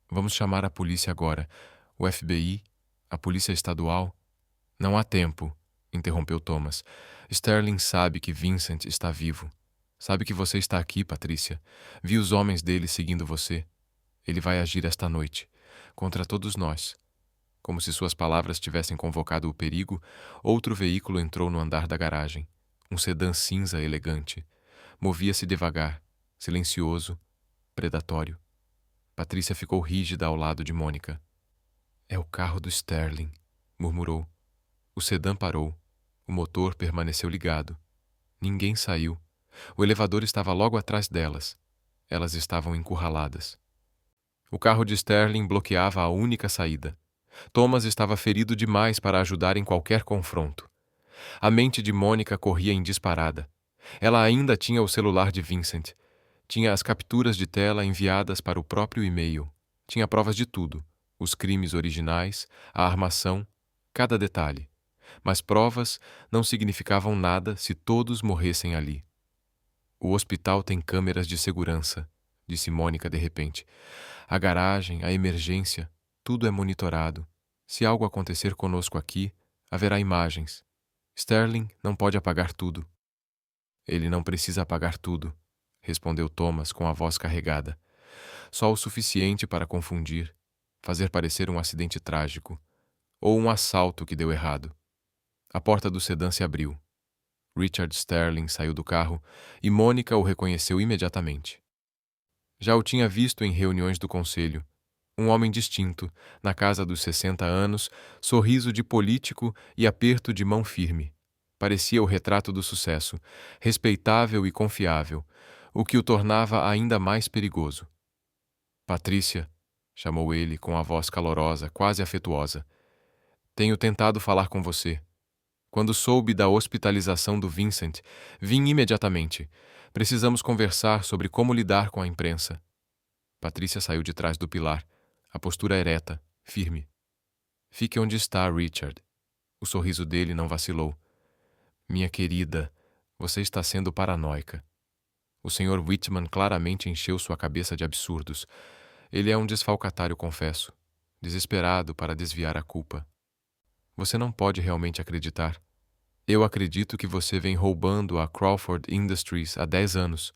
Vamos chamar a polícia agora. O FBI, a polícia estadual. Não há tempo, interrompeu Thomas. Sterling sabe que Vincent está vivo. Sabe que você está aqui, Patrícia. Vi os homens dele seguindo você. Ele vai agir esta noite, contra todos nós. Como se suas palavras tivessem convocado o perigo, outro veículo entrou no andar da garagem. Um sedã cinza elegante. Movia-se devagar, silencioso, predatório. Patrícia ficou rígida ao lado de Mônica. É o carro do Sterling, murmurou. O sedã parou. O motor permaneceu ligado. Ninguém saiu. O elevador estava logo atrás delas. Elas estavam encurraladas. O carro de Sterling bloqueava a única saída. Thomas estava ferido demais para ajudar em qualquer confronto. A mente de Mônica corria em disparada. Ela ainda tinha o celular de Vincent. Tinha as capturas de tela enviadas para o próprio e-mail. Tinha provas de tudo. Os crimes originais, a armação, cada detalhe. Mas provas não significavam nada se todos morressem ali. O hospital tem câmeras de segurança, disse Mônica de repente. A garagem, a emergência, tudo é monitorado. Se algo acontecer conosco aqui, haverá imagens. Sterling não pode apagar tudo. Ele não precisa apagar tudo, respondeu Thomas com a voz carregada. Só o suficiente para confundir, fazer parecer um acidente trágico, ou um assalto que deu errado. A porta do sedã se abriu. Richard Sterling saiu do carro e Mônica o reconheceu imediatamente. Já o tinha visto em reuniões do conselho. Um homem distinto, na casa dos 60 anos, sorriso de político e aperto de mão firme. Parecia o retrato do sucesso, respeitável e confiável, o que o tornava ainda mais perigoso. Patrícia, chamou ele com a voz calorosa, quase afetuosa. Tenho tentado falar com você. Quando soube da hospitalização do Vincent, vim imediatamente. Precisamos conversar sobre como lidar com a imprensa. Patrícia saiu de trás do pilar, a postura ereta, firme. Fique onde está, Richard. O sorriso dele não vacilou. Minha querida, você está sendo paranoica. O Sr. Whitman claramente encheu sua cabeça de absurdos. Ele é um desfalcatário, confesso, desesperado para desviar a culpa. Você não pode realmente acreditar. Eu acredito que você vem roubando a Crawford Industries há 10 anos,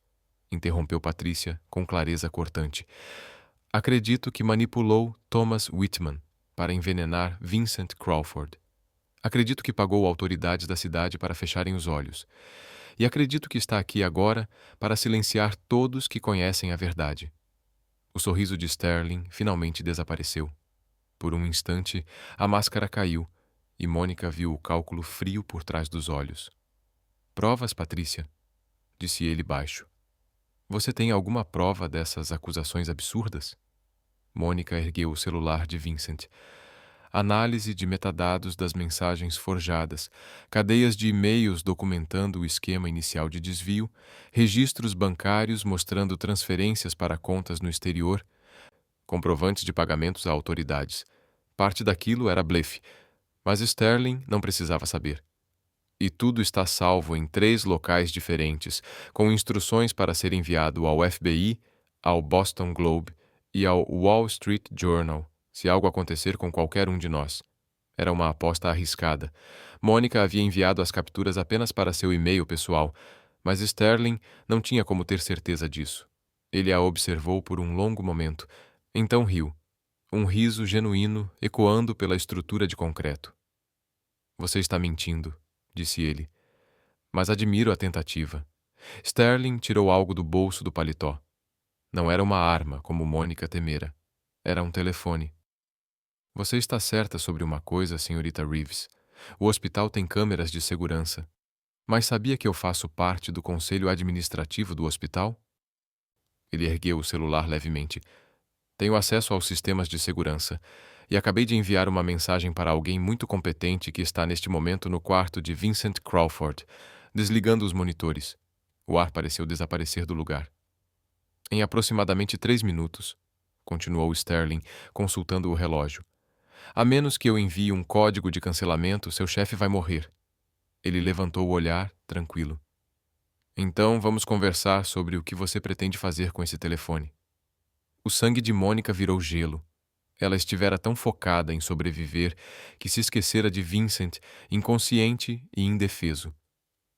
interrompeu Patrícia com clareza cortante. Acredito que manipulou Thomas Whitman para envenenar Vincent Crawford. Acredito que pagou autoridades da cidade para fecharem os olhos. E acredito que está aqui agora para silenciar todos que conhecem a verdade. O sorriso de Sterling finalmente desapareceu. Por um instante, a máscara caiu e Mônica viu o cálculo frio por trás dos olhos. Provas, Patrícia? Disse ele baixo. Você tem alguma prova dessas acusações absurdas? Mônica ergueu o celular de Vincent. análise de metadados das mensagens forjadas, cadeias de e-mails documentando o esquema inicial de desvio, registros bancários mostrando transferências para contas no exterior, comprovantes de pagamentos a autoridades. Parte daquilo era blefe, mas Sterling não precisava saber. E tudo está salvo em 3 locais diferentes, com instruções para ser enviado ao FBI, ao Boston Globe e ao Wall Street Journal, se algo acontecer com qualquer um de nós. Era uma aposta arriscada. Mônica havia enviado as capturas apenas para seu e-mail pessoal, mas Sterling não tinha como ter certeza disso. Ele a observou por um longo momento, então riu, um riso genuíno ecoando pela estrutura de concreto. Você está mentindo, disse ele, mas admiro a tentativa. Sterling tirou algo do bolso do paletó. Não era uma arma, como Mônica temera. Era um telefone. Você está certa sobre uma coisa, senhorita Reeves. O hospital tem câmeras de segurança. Mas sabia que eu faço parte do conselho administrativo do hospital? Ele ergueu o celular levemente. Tenho acesso aos sistemas de segurança e acabei de enviar uma mensagem para alguém muito competente que está neste momento no quarto de Vincent Crawford, desligando os monitores. O ar pareceu desaparecer do lugar. Em aproximadamente 3 minutos, continuou Sterling, consultando o relógio. A menos que eu envie um código de cancelamento, seu chefe vai morrer. Ele levantou o olhar, tranquilo. Então vamos conversar sobre o que você pretende fazer com esse telefone. O sangue de Mônica virou gelo. Ela estivera tão focada em sobreviver que se esquecera de Vincent, inconsciente e indefeso.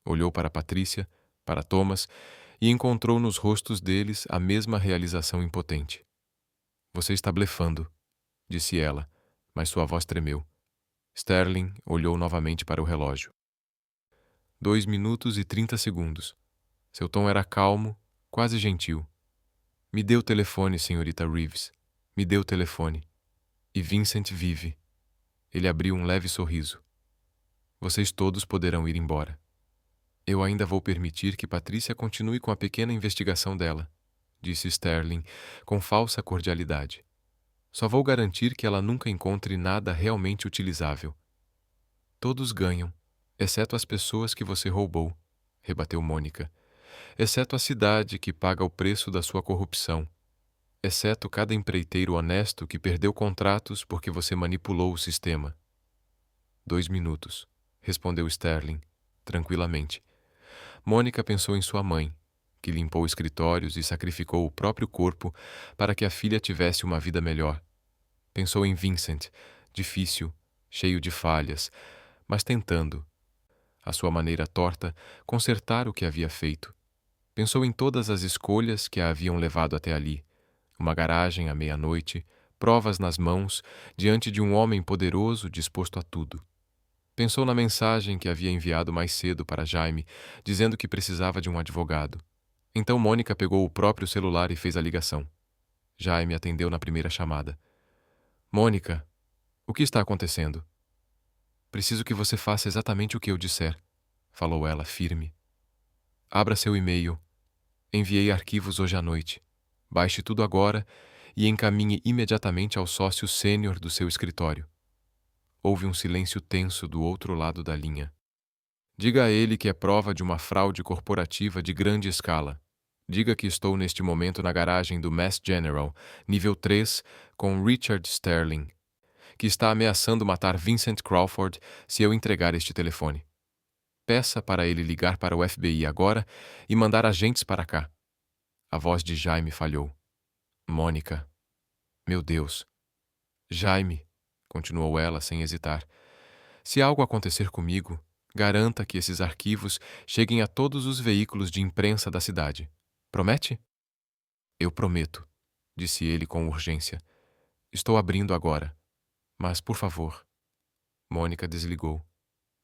Olhou para Patrícia, para Thomas, e encontrou nos rostos deles a mesma realização impotente. Você está blefando, disse ela, mas sua voz tremeu. Sterling olhou novamente para o relógio. 2 minutos e 30 segundos. Seu tom era calmo, quase gentil. Me dê o telefone, senhorita Reeves. Me dê o telefone. E Vincent vive. Ele abriu um leve sorriso. Vocês todos poderão ir embora. Eu ainda vou permitir que Patrícia continue com a pequena investigação dela, disse Sterling, com falsa cordialidade. Só vou garantir que ela nunca encontre nada realmente utilizável. Todos ganham, exceto as pessoas que você roubou, rebateu Mônica. Exceto a cidade que paga o preço da sua corrupção. Exceto cada empreiteiro honesto que perdeu contratos porque você manipulou o sistema. 2 minutos, respondeu Sterling, tranquilamente. Mônica pensou em sua mãe, que limpou escritórios e sacrificou o próprio corpo para que a filha tivesse uma vida melhor. Pensou em Vincent, difícil, cheio de falhas, mas tentando, à sua maneira torta, consertar o que havia feito. Pensou em todas as escolhas que a haviam levado até ali. Uma garagem à meia-noite, provas nas mãos, diante de um homem poderoso disposto a tudo. Pensou na mensagem que havia enviado mais cedo para Jaime, dizendo que precisava de um advogado. Então Mônica pegou o próprio celular e fez a ligação. Jaime atendeu na primeira chamada. Mônica, o que está acontecendo? Preciso que você faça exatamente o que eu disser, falou ela, firme. Abra seu e-mail. Enviei arquivos hoje à noite. Baixe tudo agora e encaminhe imediatamente ao sócio sênior do seu escritório. Houve um silêncio tenso do outro lado da linha. Diga a ele que é prova de uma fraude corporativa de grande escala. Diga que estou neste momento na garagem do Mass General, nível 3, com Richard Sterling, que está ameaçando matar Vincent Crawford se eu entregar este telefone. Peça para ele ligar para o FBI agora e mandar agentes para cá. A voz de Jaime falhou. Mônica. Meu Deus. Jaime, continuou ela sem hesitar. Se algo acontecer comigo, garanta que esses arquivos cheguem a todos os veículos de imprensa da cidade. Promete? Eu prometo, disse ele com urgência. Estou abrindo agora. Mas, por favor. Mônica desligou.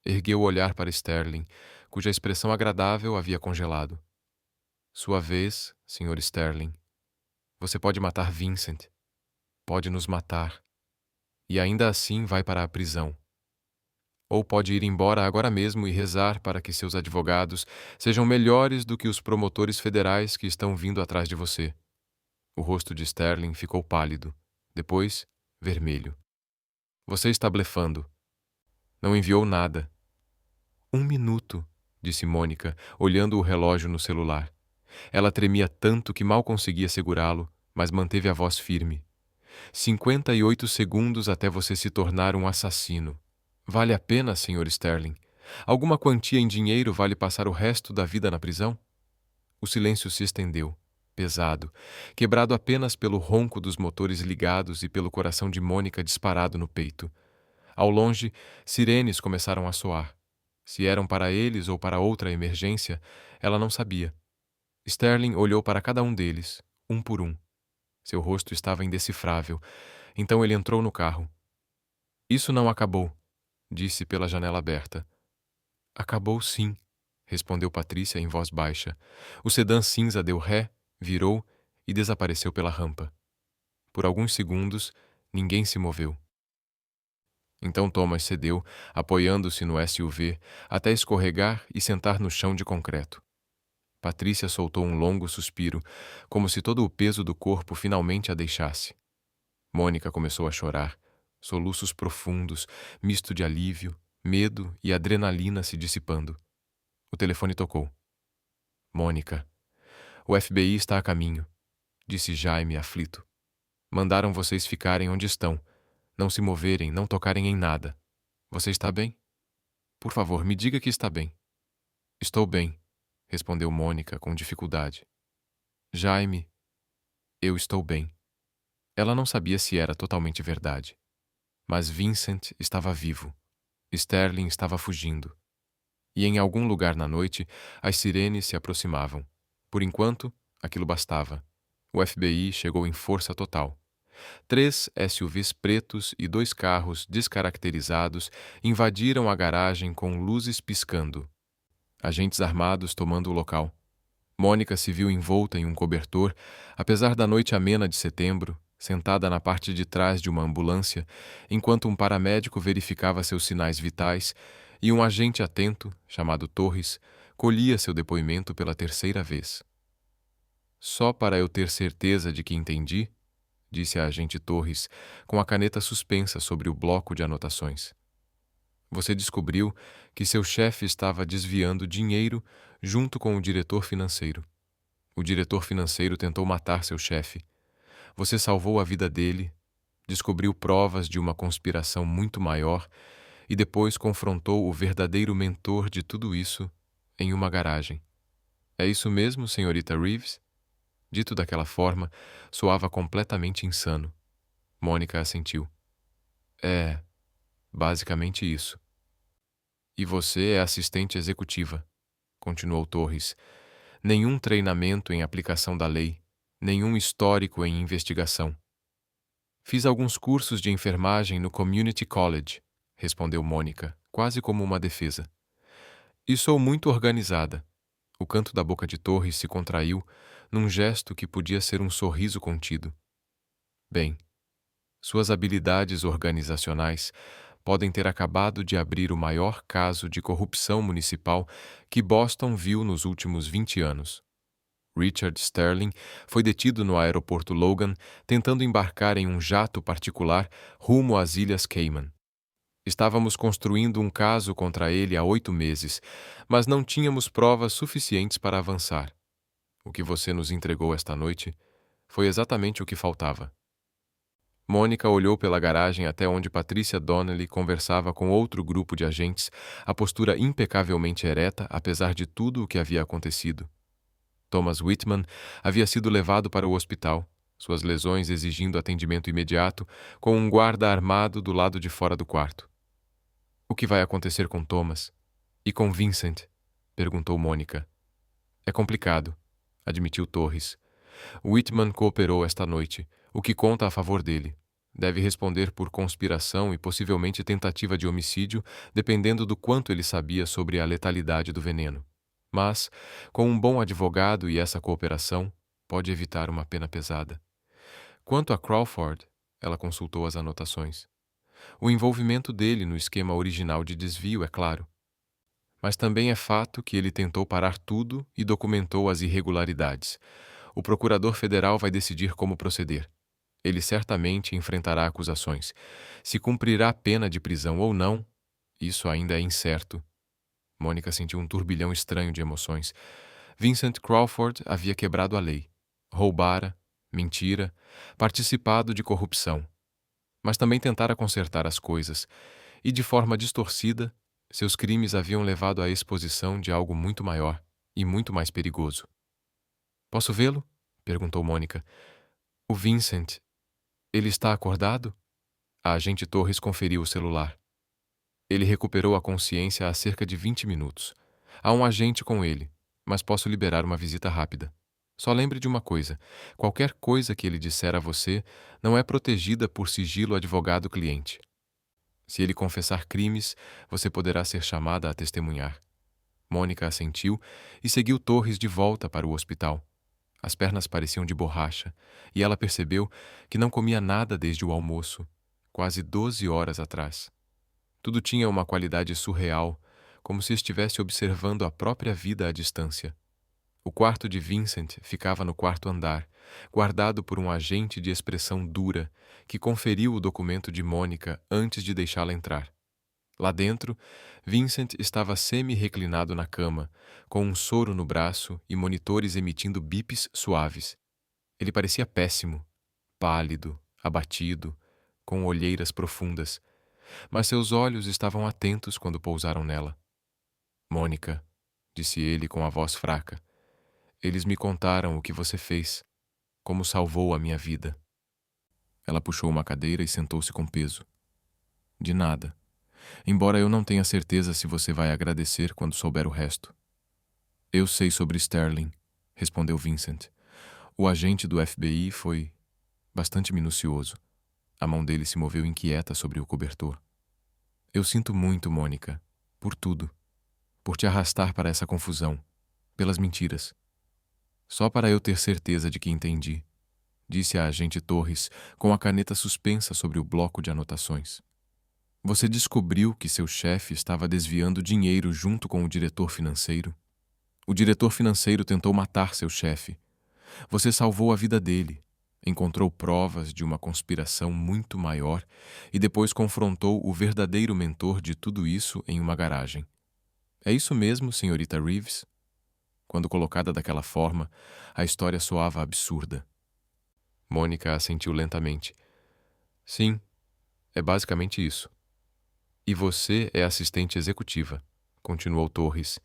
Ergueu o olhar para Sterling, cuja expressão agradável havia congelado. Sua vez, Sr. Sterling. Você pode matar Vincent. Pode nos matar. E ainda assim vai para a prisão. Ou pode ir embora agora mesmo e rezar para que seus advogados sejam melhores do que os promotores federais que estão vindo atrás de você. O rosto de Sterling ficou pálido, depois vermelho. Você está blefando. Não enviou nada. 1 minuto, disse Mônica, olhando o relógio no celular. Ela tremia tanto que mal conseguia segurá-lo, mas manteve a voz firme. 58 segundos até você se tornar um assassino. Vale a pena, Sr. Sterling? Alguma quantia em dinheiro vale passar o resto da vida na prisão? O silêncio se estendeu, pesado, quebrado apenas pelo ronco dos motores ligados e pelo coração de Mônica disparado no peito. Ao longe, sirenes começaram a soar. Se eram para eles ou para outra emergência, ela não sabia. Sterling olhou para cada um deles, um por um. Seu rosto estava indecifrável, então ele entrou no carro. Isso não acabou, disse pela janela aberta. Acabou sim, respondeu Patrícia em voz baixa. O sedã cinza deu ré, virou e desapareceu pela rampa. Por alguns segundos, ninguém se moveu. Então Thomas cedeu, apoiando-se no SUV, até escorregar e sentar no chão de concreto. Patrícia soltou um longo suspiro, como se todo o peso do corpo finalmente a deixasse. Mônica começou a chorar, soluços profundos, misto de alívio, medo e adrenalina se dissipando. O telefone tocou. Mônica. O FBI está a caminho, disse Jaime aflito. Mandaram vocês ficarem onde estão, não se moverem, não tocarem em nada. Você está bem? Por favor, me diga que está bem. Estou bem, respondeu Mônica com dificuldade. Jaime, eu estou bem. Ela não sabia se era totalmente verdade. Mas Vincent estava vivo. Sterling estava fugindo. E em algum lugar na noite, as sirenes se aproximavam. Por enquanto, aquilo bastava. O FBI chegou em força total. 3 SUVs pretos e 2 carros descaracterizados invadiram a garagem com luzes piscando. Agentes armados tomando o local. Mônica se viu envolta em um cobertor, apesar da noite amena de setembro, sentada na parte de trás de uma ambulância, enquanto um paramédico verificava seus sinais vitais e um agente atento, chamado Torres, colhia seu depoimento pela 3ª vez. Só para eu ter certeza de que entendi, disse a agente Torres, com a caneta suspensa sobre o bloco de anotações. Você descobriu que seu chefe estava desviando dinheiro junto com o diretor financeiro. O diretor financeiro tentou matar seu chefe. Você salvou a vida dele, descobriu provas de uma conspiração muito maior e depois confrontou o verdadeiro mentor de tudo isso em uma garagem. É isso mesmo, senhorita Reeves? Dito daquela forma, soava completamente insano. Mônica assentiu. É, basicamente isso. E você é assistente executiva, continuou Torres. Nenhum treinamento em aplicação da lei, nenhum histórico em investigação. Fiz alguns cursos de enfermagem no Community College, respondeu Mônica, quase como uma defesa. E sou muito organizada. O canto da boca de Torres se contraiu, num gesto que podia ser um sorriso contido. Bem, suas habilidades organizacionais podem ter acabado de abrir o maior caso de corrupção municipal que Boston viu nos últimos 20 anos. Richard Sterling foi detido no aeroporto Logan tentando embarcar em um jato particular rumo às Ilhas Cayman. Estávamos construindo um caso contra ele há 8 meses, mas não tínhamos provas suficientes para avançar. O que você nos entregou esta noite foi exatamente o que faltava. Mônica olhou pela garagem até onde Patrícia Donnelly conversava com outro grupo de agentes, a postura impecavelmente ereta, apesar de tudo o que havia acontecido. Thomas Whitman havia sido levado para o hospital, suas lesões exigindo atendimento imediato, com um guarda armado do lado de fora do quarto. O que vai acontecer com Thomas? E com Vincent? Perguntou Mônica. É complicado, admitiu Torres. Whitman cooperou esta noite, o que conta a favor dele. Deve responder por conspiração e possivelmente tentativa de homicídio, dependendo do quanto ele sabia sobre a letalidade do veneno. Mas, com um bom advogado e essa cooperação, pode evitar uma pena pesada. Quanto a Crawford, ela consultou as anotações. O envolvimento dele no esquema original de desvio, é claro. Mas também é fato que ele tentou parar tudo e documentou as irregularidades. O procurador federal vai decidir como proceder. Ele certamente enfrentará acusações. Se cumprirá a pena de prisão ou não, isso ainda é incerto. Mônica sentiu um turbilhão estranho de emoções. Vincent Crawford havia quebrado a lei, roubara, mentira, participado de corrupção, mas também tentara consertar as coisas, e de forma distorcida, seus crimes haviam levado à exposição de algo muito maior e muito mais perigoso. Posso vê-lo? Perguntou Mônica. O Vincent. Ele está acordado? A agente Torres conferiu o celular. Ele recuperou a consciência há cerca de 20 minutos. Há um agente com ele, mas posso liberar uma visita rápida. Só lembre de uma coisa: qualquer coisa que ele disser a você não é protegida por sigilo advogado-cliente. Se ele confessar crimes, você poderá ser chamada a testemunhar. Mônica assentiu e seguiu Torres de volta para o hospital. As pernas pareciam de borracha, e ela percebeu que não comia nada desde o almoço, quase 12 horas atrás. Tudo tinha uma qualidade surreal, como se estivesse observando a própria vida à distância. O quarto de Vincent ficava no quarto andar, guardado por um agente de expressão dura, que conferiu o documento de Mônica antes de deixá-la entrar. Lá dentro, Vincent estava semi-reclinado na cama, com um soro no braço e monitores emitindo bips suaves. Ele parecia péssimo, pálido, abatido, com olheiras profundas, mas seus olhos estavam atentos quando pousaram nela. Mônica, disse ele com a voz fraca, eles me contaram o que você fez, como salvou a minha vida. Ela puxou uma cadeira e sentou-se com peso. De nada. Embora eu não tenha certeza se você vai agradecer quando souber o resto. Eu sei sobre Sterling, respondeu Vincent. O agente do FBI foi bastante minucioso. A mão dele se moveu inquieta sobre o cobertor. Eu sinto muito, Mônica, por tudo. Por te arrastar para essa confusão, pelas mentiras. Só para eu ter certeza de que entendi, disse a agente Torres, com a caneta suspensa sobre o bloco de anotações. Você descobriu que seu chefe estava desviando dinheiro junto com o diretor financeiro? O diretor financeiro tentou matar seu chefe. Você salvou a vida dele, encontrou provas de uma conspiração muito maior e depois confrontou o verdadeiro mentor de tudo isso em uma garagem. É isso mesmo, senhorita Reeves? Quando colocada daquela forma, a história soava absurda. Mônica assentiu lentamente. Sim, é basicamente isso. E você é assistente executiva, continuou Torres,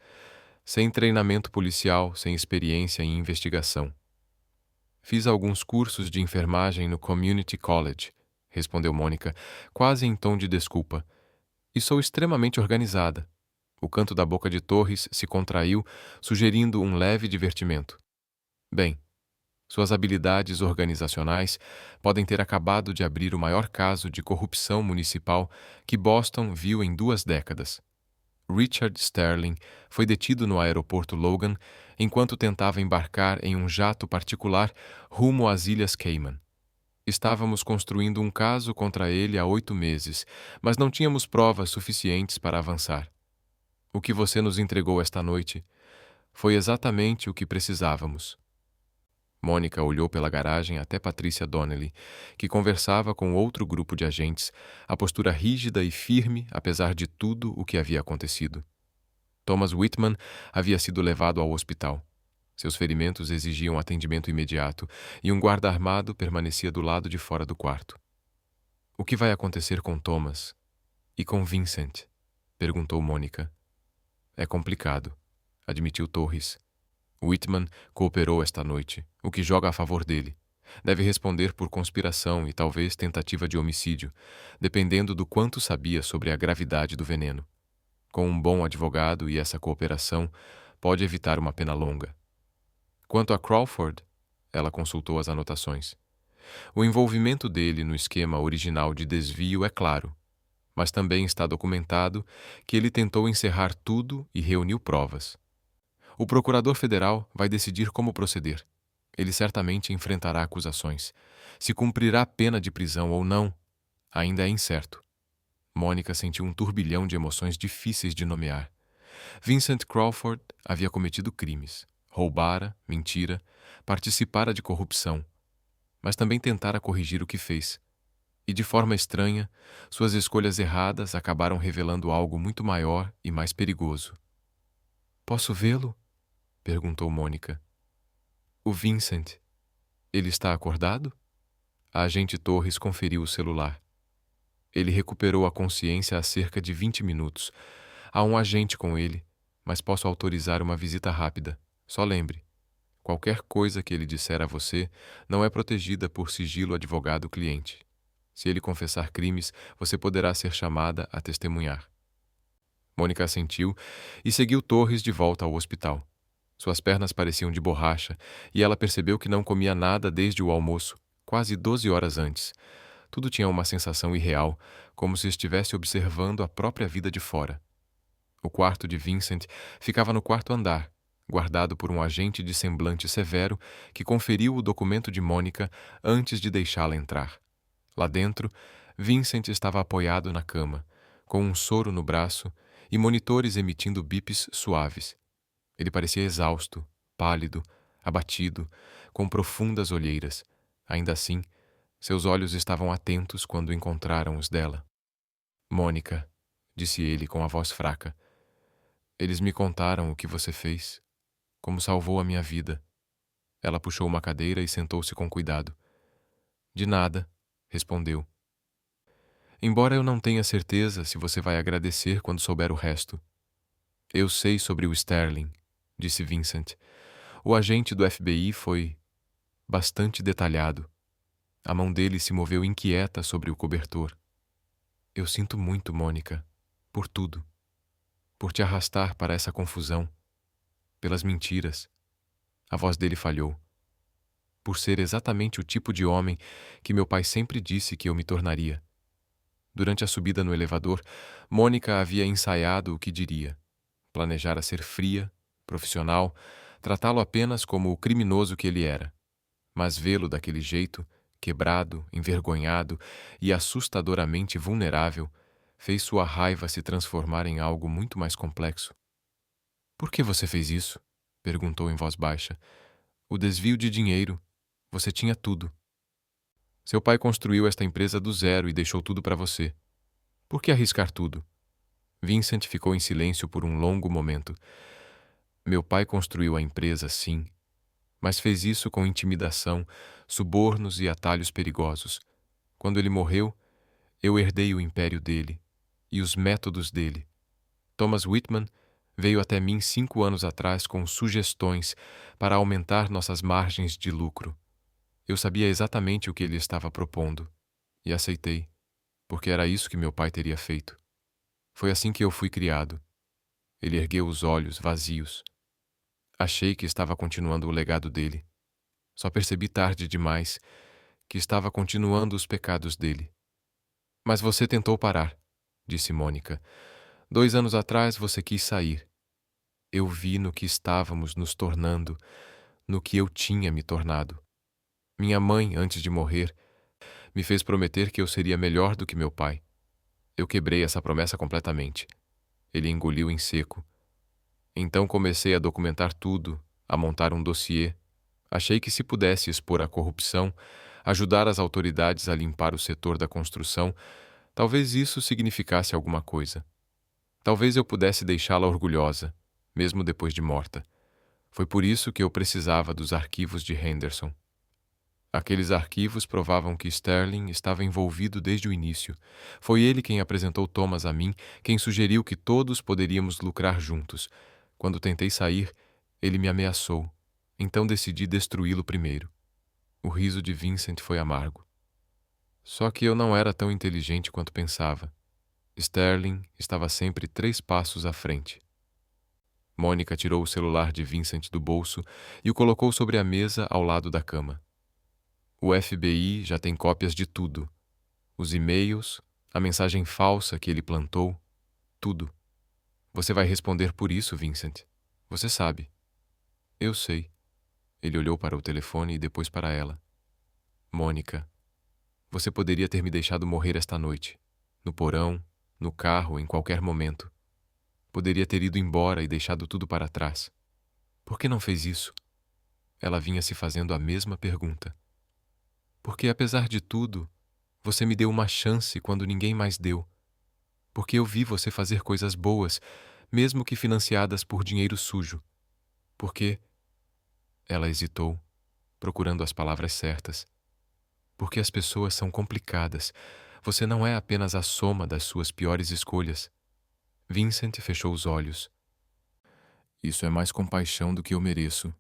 sem treinamento policial, sem experiência em investigação. Fiz alguns cursos de enfermagem no Community College, respondeu Mônica, quase em tom de desculpa, e sou extremamente organizada. O canto da boca de Torres se contraiu, sugerindo um leve divertimento. Bem, suas habilidades organizacionais podem ter acabado de abrir o maior caso de corrupção municipal que Boston viu em 2 décadas. Richard Sterling foi detido no aeroporto Logan enquanto tentava embarcar em um jato particular rumo às Ilhas Cayman. Estávamos construindo um caso contra ele há 8 meses, mas não tínhamos provas suficientes para avançar. O que você nos entregou esta noite foi exatamente o que precisávamos. Mônica olhou pela garagem até Patricia Donnelly, que conversava com outro grupo de agentes, a postura rígida e firme apesar de tudo o que havia acontecido. Thomas Whitman havia sido levado ao hospital. Seus ferimentos exigiam atendimento imediato e um guarda armado permanecia do lado de fora do quarto. O que vai acontecer com Thomas e com Vincent? Perguntou Mônica. É complicado, admitiu Torres. Whitman cooperou esta noite, o que joga a favor dele. Deve responder por conspiração e talvez tentativa de homicídio, dependendo do quanto sabia sobre a gravidade do veneno. Com um bom advogado e essa cooperação, pode evitar uma pena longa. Quanto a Crawford, ela consultou as anotações. O envolvimento dele no esquema original de desvio é claro, mas também está documentado que ele tentou encerrar tudo e reuniu provas. O procurador federal vai decidir como proceder. Ele certamente enfrentará acusações. Se cumprirá a pena de prisão ou não, ainda é incerto. Mônica sentiu um turbilhão de emoções difíceis de nomear. Vincent Crawford havia cometido crimes, roubara, mentira, participara de corrupção. mas também tentara corrigir o que fez. E de forma estranha, suas escolhas erradas acabaram revelando algo muito maior e mais perigoso. Posso vê-lo? Perguntou Mônica. O Vincent. Ele está acordado? A agente Torres conferiu o celular. Ele recuperou a consciência há cerca de 20 minutos. Há um agente com ele, mas posso autorizar uma visita rápida. Só lembre, qualquer coisa que ele disser a você não é protegida por sigilo advogado-cliente. Se ele confessar crimes, você poderá ser chamada a testemunhar. Mônica assentiu e seguiu Torres de volta ao hospital. Suas pernas pareciam de borracha e ela percebeu que não comia nada desde o almoço, quase 12 horas antes. Tudo tinha uma sensação irreal, como se estivesse observando a própria vida de fora. O quarto de Vincent ficava no quarto andar, guardado por um agente de semblante severo que conferiu o documento de Mônica antes de deixá-la entrar. Lá dentro, Vincent estava apoiado na cama, com um soro no braço e monitores emitindo bips suaves. Ele parecia exausto, pálido, abatido, com profundas olheiras. Ainda assim, seus olhos estavam atentos quando encontraram os dela. Mônica, disse ele com a voz fraca, eles me contaram o que você fez, como salvou a minha vida. Ela puxou uma cadeira e sentou-se com cuidado. De nada, respondeu. Embora eu não tenha certeza se você vai agradecer quando souber o resto. Eu sei sobre o Sterling, disse Vincent. O agente do FBI foi bastante detalhado. A mão dele se moveu inquieta sobre o cobertor. Eu sinto muito, Mônica, por tudo. Por te arrastar para essa confusão. Pelas mentiras. A voz dele falhou. Por ser exatamente o tipo de homem que meu pai sempre disse que eu me tornaria. Durante a subida no elevador, Mônica havia ensaiado o que diria. Planejara ser fria, profissional, tratá-lo apenas como o criminoso que ele era. Mas vê-lo daquele jeito, quebrado, envergonhado e assustadoramente vulnerável, fez sua raiva se transformar em algo muito mais complexo. Por que você fez isso? Perguntou em voz baixa. O desvio de dinheiro. Você tinha tudo. Seu pai construiu esta empresa do zero e deixou tudo para você. Por que arriscar tudo? Vincent ficou em silêncio por um longo momento. Meu pai construiu a empresa, sim, mas fez isso com intimidação, subornos e atalhos perigosos. Quando ele morreu, eu herdei o império dele e os métodos dele. Thomas Whitman veio até mim 5 anos atrás com sugestões para aumentar nossas margens de lucro. Eu sabia exatamente o que ele estava propondo e aceitei, porque era isso que meu pai teria feito. Foi assim que eu fui criado. Ele ergueu os olhos vazios. Achei que estava continuando o legado dele. Só percebi tarde demais que estava continuando os pecados dele. Mas você tentou parar, disse Mônica. 2 anos atrás você quis sair. Eu vi no que estávamos nos tornando, no que eu tinha me tornado. Minha mãe, antes de morrer, me fez prometer que eu seria melhor do que meu pai. Eu quebrei essa promessa completamente. Ele engoliu em seco. Então comecei a documentar tudo, a montar um dossiê. Achei que se pudesse expor a corrupção, ajudar as autoridades a limpar o setor da construção, talvez isso significasse alguma coisa. Talvez eu pudesse deixá-la orgulhosa, mesmo depois de morta. Foi por isso que eu precisava dos arquivos de Henderson. Aqueles arquivos provavam que Sterling estava envolvido desde o início. Foi ele quem apresentou Thomas a mim, quem sugeriu que todos poderíamos lucrar juntos. Quando tentei sair, ele me ameaçou. Então decidi destruí-lo primeiro. O riso de Vincent foi amargo. Só que eu não era tão inteligente quanto pensava. Sterling estava sempre 3 passos à frente. Mônica tirou o celular de Vincent do bolso e o colocou sobre a mesa ao lado da cama. O FBI já tem cópias de tudo. Os e-mails, a mensagem falsa que ele plantou, tudo. Você vai responder por isso, Vincent. Você sabe. Eu sei. Ele olhou para o telefone e depois para ela. Mônica, você poderia ter me deixado morrer esta noite. No porão, no carro, em qualquer momento. Poderia ter ido embora e deixado tudo para trás. Por que não fez isso? Ela vinha se fazendo a mesma pergunta. Porque, apesar de tudo, você me deu uma chance quando ninguém mais deu. Porque eu vi você fazer coisas boas, mesmo que financiadas por dinheiro sujo. Porque... Ela hesitou, procurando as palavras certas. Porque as pessoas são complicadas. Você não é apenas a soma das suas piores escolhas. Vincent fechou os olhos. Isso é mais compaixão do que eu mereço.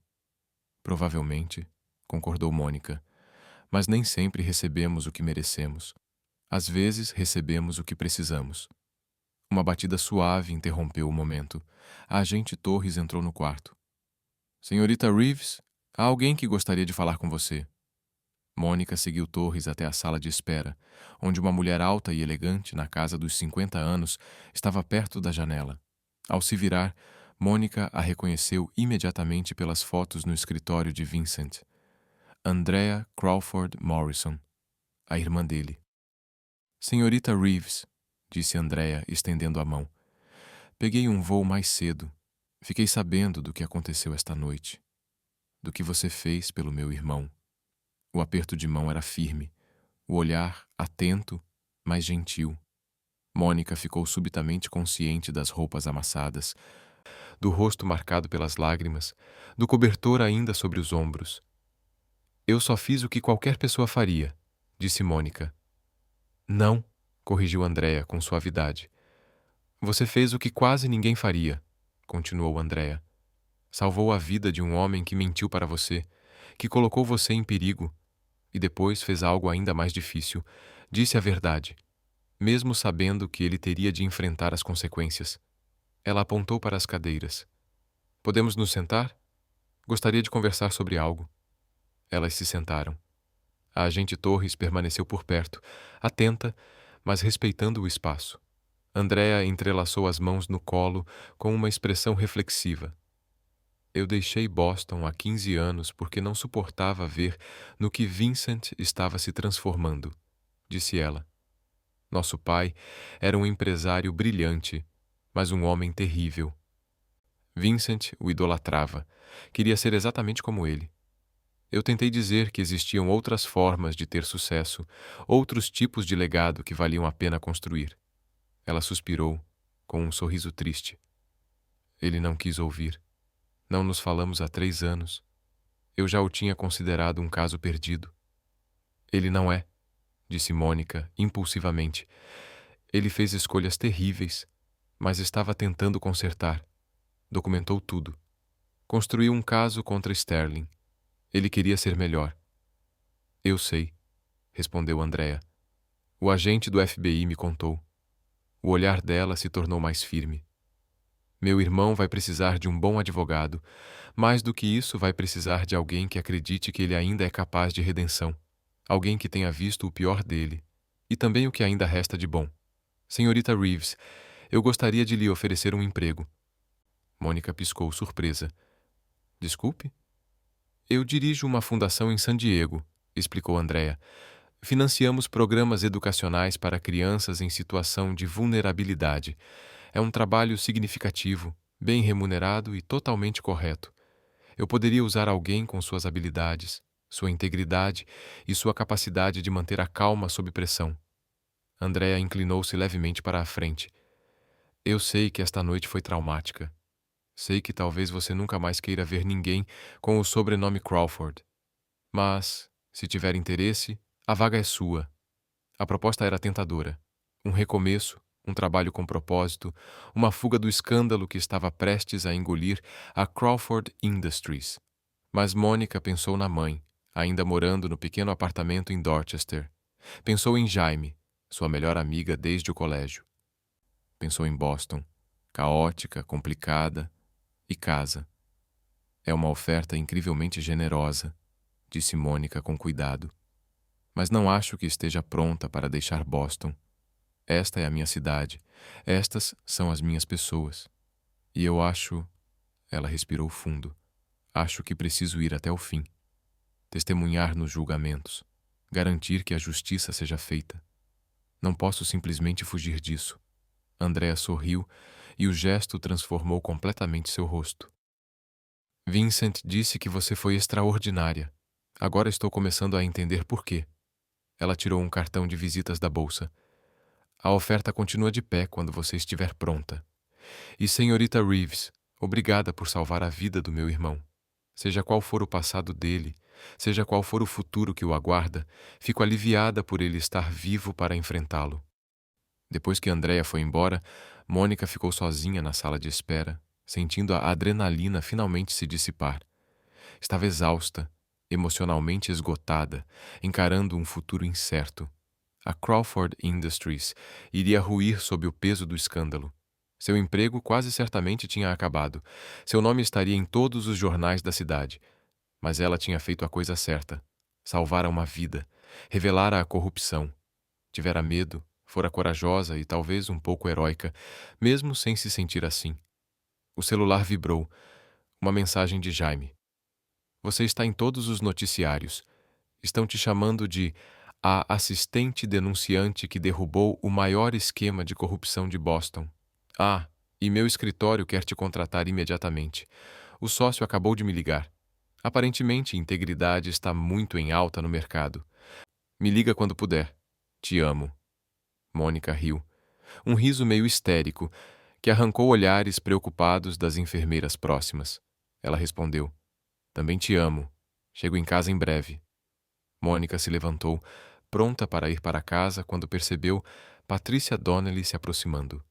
Provavelmente, concordou Mônica. Mas nem sempre recebemos o que merecemos. Às vezes, recebemos o que precisamos. Uma batida suave interrompeu o momento. A agente Torres entrou no quarto. Senhorita Reeves, há alguém que gostaria de falar com você. Mônica seguiu Torres até a sala de espera, onde uma mulher alta e elegante, na casa dos 50 anos, estava perto da janela. Ao se virar, Mônica a reconheceu imediatamente pelas fotos no escritório de Vincent. Andrea Crawford Morrison, a irmã dele. Senhorita Reeves, disse Andrea, estendendo a mão. Peguei um voo mais cedo. Fiquei sabendo do que aconteceu esta noite. Do que você fez pelo meu irmão. O aperto de mão era firme, o olhar atento, mas gentil. Mônica ficou subitamente consciente das roupas amassadas, do rosto marcado pelas lágrimas, do cobertor ainda sobre os ombros. Eu só fiz o que qualquer pessoa faria, disse Mônica. Não, corrigiu Andrea com suavidade. Você fez o que quase ninguém faria, continuou Andrea. Salvou a vida de um homem que mentiu para você, que colocou você em perigo, e depois fez algo ainda mais difícil. Disse a verdade, mesmo sabendo que ele teria de enfrentar as consequências. Ela apontou para as cadeiras. Podemos nos sentar? Gostaria de conversar sobre algo. Elas se sentaram. A agente Torres permaneceu por perto, atenta, mas respeitando o espaço. Andrea entrelaçou as mãos no colo com uma expressão reflexiva. Eu deixei Boston há 15 anos porque não suportava ver no que Vincent estava se transformando, disse ela. Nosso pai era um empresário brilhante, mas um homem terrível. Vincent o idolatrava, queria ser exatamente como ele. Eu tentei dizer que existiam outras formas de ter sucesso, outros tipos de legado que valiam a pena construir. Ela suspirou, com um sorriso triste. Ele não quis ouvir. Não nos falamos há 3 anos. Eu já o tinha considerado um caso perdido. Ele não é, disse Mônica, impulsivamente. Ele fez escolhas terríveis, mas estava tentando consertar. Documentou tudo. Construiu um caso contra Sterling. Ele queria ser melhor. Eu sei, respondeu Andrea. O agente do FBI me contou. O olhar dela se tornou mais firme. Meu irmão vai precisar de um bom advogado. Mais do que isso, vai precisar de alguém que acredite que ele ainda é capaz de redenção. Alguém que tenha visto o pior dele. E também o que ainda resta de bom. Senhorita Reeves, eu gostaria de lhe oferecer um emprego. Mônica piscou, surpresa. Desculpe? Eu dirijo uma fundação em San Diego, explicou Andrea. Financiamos programas educacionais para crianças em situação de vulnerabilidade. É um trabalho significativo, bem remunerado e totalmente correto. Eu poderia usar alguém com suas habilidades, sua integridade e sua capacidade de manter a calma sob pressão. Andrea inclinou-se levemente para a frente. Eu sei que esta noite foi traumática. Sei que talvez você nunca mais queira ver ninguém com o sobrenome Crawford. Mas, se tiver interesse, a vaga é sua. A proposta era tentadora. Um recomeço, um trabalho com propósito, uma fuga do escândalo que estava prestes a engolir a Crawford Industries. Mas Mônica pensou na mãe, ainda morando no pequeno apartamento em Dorchester. Pensou em Jaime, sua melhor amiga desde o colégio. Pensou em Boston, caótica, complicada, e casa. É uma oferta incrivelmente generosa, disse Mônica com cuidado. Mas não acho que esteja pronta para deixar Boston. Esta é a minha cidade. Estas são as minhas pessoas. E eu acho... Ela respirou fundo. Acho que preciso ir até o fim. Testemunhar nos julgamentos. Garantir que a justiça seja feita. Não posso simplesmente fugir disso. Andrea sorriu e o gesto transformou completamente seu rosto. Vincent disse que você foi extraordinária. Agora estou começando a entender por quê. Ela tirou um cartão de visitas da bolsa. A oferta continua de pé quando você estiver pronta. E senhorita Reeves, obrigada por salvar a vida do meu irmão. Seja qual for o passado dele, seja qual for o futuro que o aguarda, fico aliviada por ele estar vivo para enfrentá-lo. Depois que Andrea foi embora, Mônica ficou sozinha na sala de espera, sentindo a adrenalina finalmente se dissipar. Estava exausta, emocionalmente esgotada, encarando um futuro incerto. A Crawford Industries iria ruir sob o peso do escândalo. Seu emprego quase certamente tinha acabado. Seu nome estaria em todos os jornais da cidade. Mas ela tinha feito a coisa certa. Salvara uma vida. Revelara a corrupção. Tivera medo, fora corajosa e talvez um pouco heróica, mesmo sem se sentir assim. O celular vibrou. Uma mensagem de Jaime. Você está em todos os noticiários. Estão te chamando de a assistente denunciante que derrubou o maior esquema de corrupção de Boston. Ah, e meu escritório quer te contratar imediatamente. O sócio acabou de me ligar. Aparentemente, integridade está muito em alta no mercado. Me liga quando puder. Te amo. Mônica riu. Um riso meio histérico, que arrancou olhares preocupados das enfermeiras próximas. Ela respondeu. Também te amo. Chego em casa em breve. Mônica se levantou, pronta para ir para casa quando percebeu Patrícia Donnelly se aproximando.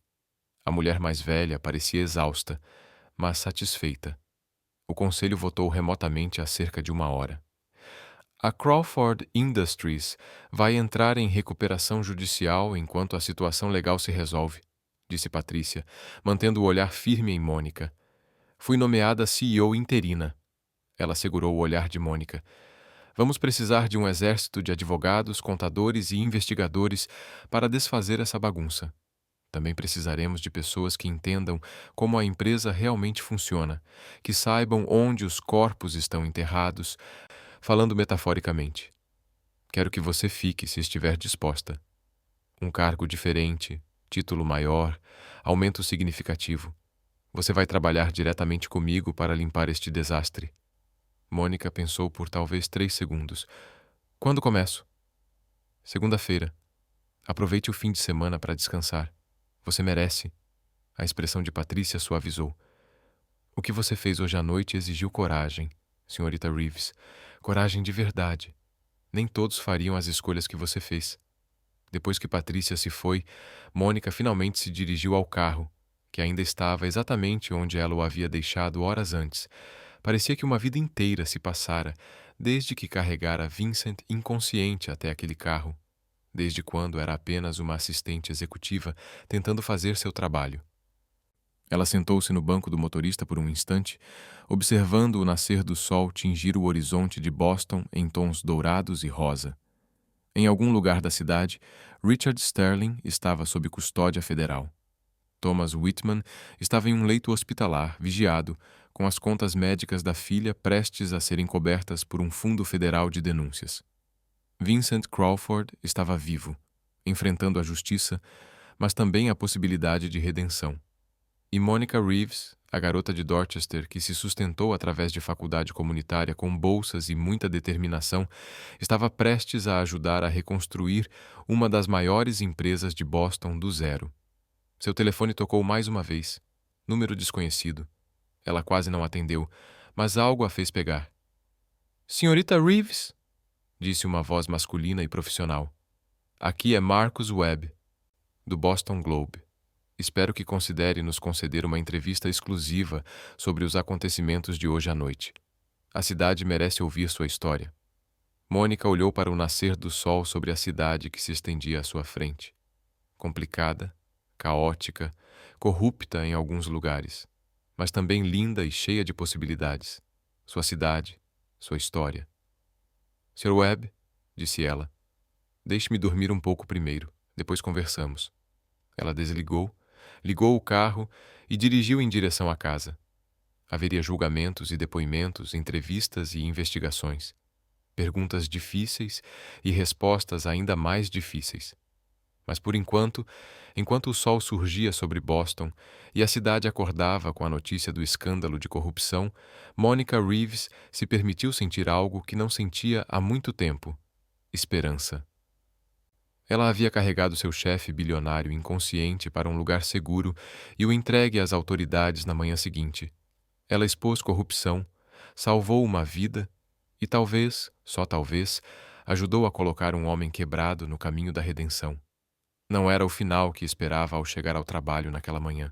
A mulher mais velha parecia exausta, mas satisfeita. O conselho votou remotamente há cerca de 1 hora. A Crawford Industries vai entrar em recuperação judicial enquanto a situação legal se resolve, disse Patrícia, mantendo o olhar firme em Mônica. Fui nomeada CEO interina. Ela segurou o olhar de Mônica. Vamos precisar de um exército de advogados, contadores e investigadores para desfazer essa bagunça. Também precisaremos de pessoas que entendam como a empresa realmente funciona, que saibam onde os corpos estão enterrados, falando metaforicamente. Quero que você fique se estiver disposta. Um cargo diferente, título maior, aumento significativo. Você vai trabalhar diretamente comigo para limpar este desastre. Mônica pensou por talvez 3 segundos. Quando começo? Segunda-feira. Aproveite o fim de semana para descansar. Você merece. A expressão de Patrícia suavizou. O que você fez hoje à noite exigiu coragem, senhorita Reeves. Coragem de verdade. Nem todos fariam as escolhas que você fez. Depois que Patrícia se foi, Mônica finalmente se dirigiu ao carro, que ainda estava exatamente onde ela o havia deixado horas antes. Parecia que uma vida inteira se passara desde que carregara Vincent inconsciente até aquele carro, desde quando era apenas uma assistente executiva tentando fazer seu trabalho. Ela sentou-se no banco do motorista por um instante, observando o nascer do sol tingir o horizonte de Boston em tons dourados e rosa. Em algum lugar da cidade, Richard Sterling estava sob custódia federal. Thomas Whitman estava em um leito hospitalar, vigiado, com as contas médicas da filha prestes a serem cobertas por um fundo federal de denúncias. Vincent Crawford estava vivo, enfrentando a justiça, mas também a possibilidade de redenção. E Monica Reeves, a garota de Dorchester que se sustentou através de faculdade comunitária com bolsas e muita determinação, estava prestes a ajudar a reconstruir uma das maiores empresas de Boston do zero. Seu telefone tocou mais uma vez. Número desconhecido. Ela quase não atendeu, mas algo a fez pegar. Senhorita Reeves? Disse uma voz masculina e profissional. Aqui é Marcus Webb, do Boston Globe. Espero que considere nos conceder uma entrevista exclusiva sobre os acontecimentos de hoje à noite. A cidade merece ouvir sua história. Mônica olhou para o nascer do sol sobre a cidade que se estendia à sua frente. Complicada, caótica, corrupta em alguns lugares, mas também linda e cheia de possibilidades. Sua cidade, sua história. Sr. Webb, disse ela, deixe-me dormir um pouco primeiro, depois conversamos. Ela desligou, ligou o carro e dirigiu em direção à casa. Haveria julgamentos e depoimentos, entrevistas e investigações. Perguntas difíceis e respostas ainda mais difíceis. Mas por enquanto o sol surgia sobre Boston e a cidade acordava com a notícia do escândalo de corrupção, Monica Reeves se permitiu sentir algo que não sentia há muito tempo: esperança. Ela havia carregado seu chefe bilionário inconsciente para um lugar seguro e o entregue às autoridades na manhã seguinte. Ela expôs corrupção, salvou uma vida e talvez, só talvez, ajudou a colocar um homem quebrado no caminho da redenção. Não era o final que esperava ao chegar ao trabalho naquela manhã.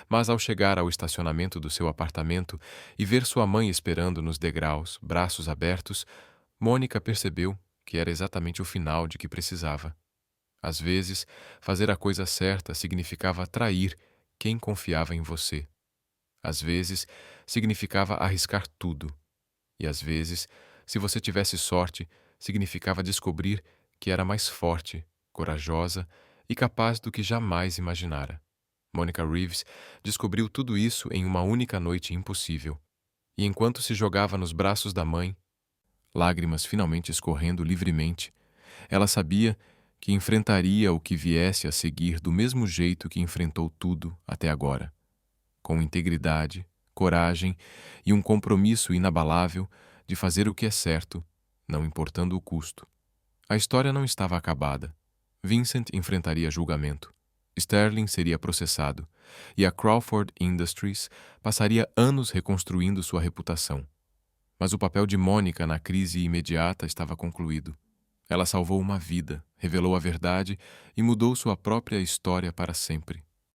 Mas ao chegar ao estacionamento do seu apartamento e ver sua mãe esperando nos degraus, braços abertos, Mônica percebeu que era exatamente o final de que precisava. Às vezes, fazer a coisa certa significava trair quem confiava em você. Às vezes, significava arriscar tudo. E às vezes, se você tivesse sorte, significava descobrir que era mais forte, corajosa e capaz do que jamais imaginara. Monica Reeves descobriu tudo isso em uma única noite impossível. E enquanto se jogava nos braços da mãe, lágrimas finalmente escorrendo livremente, ela sabia que enfrentaria o que viesse a seguir do mesmo jeito que enfrentou tudo até agora, com integridade, coragem e um compromisso inabalável de fazer o que é certo, não importando o custo. A história não estava acabada. Vincent enfrentaria julgamento. Sterling seria processado, e a Crawford Industries passaria anos reconstruindo sua reputação. Mas o papel de Mônica na crise imediata estava concluído. Ela salvou uma vida, revelou a verdade e mudou sua própria história para sempre.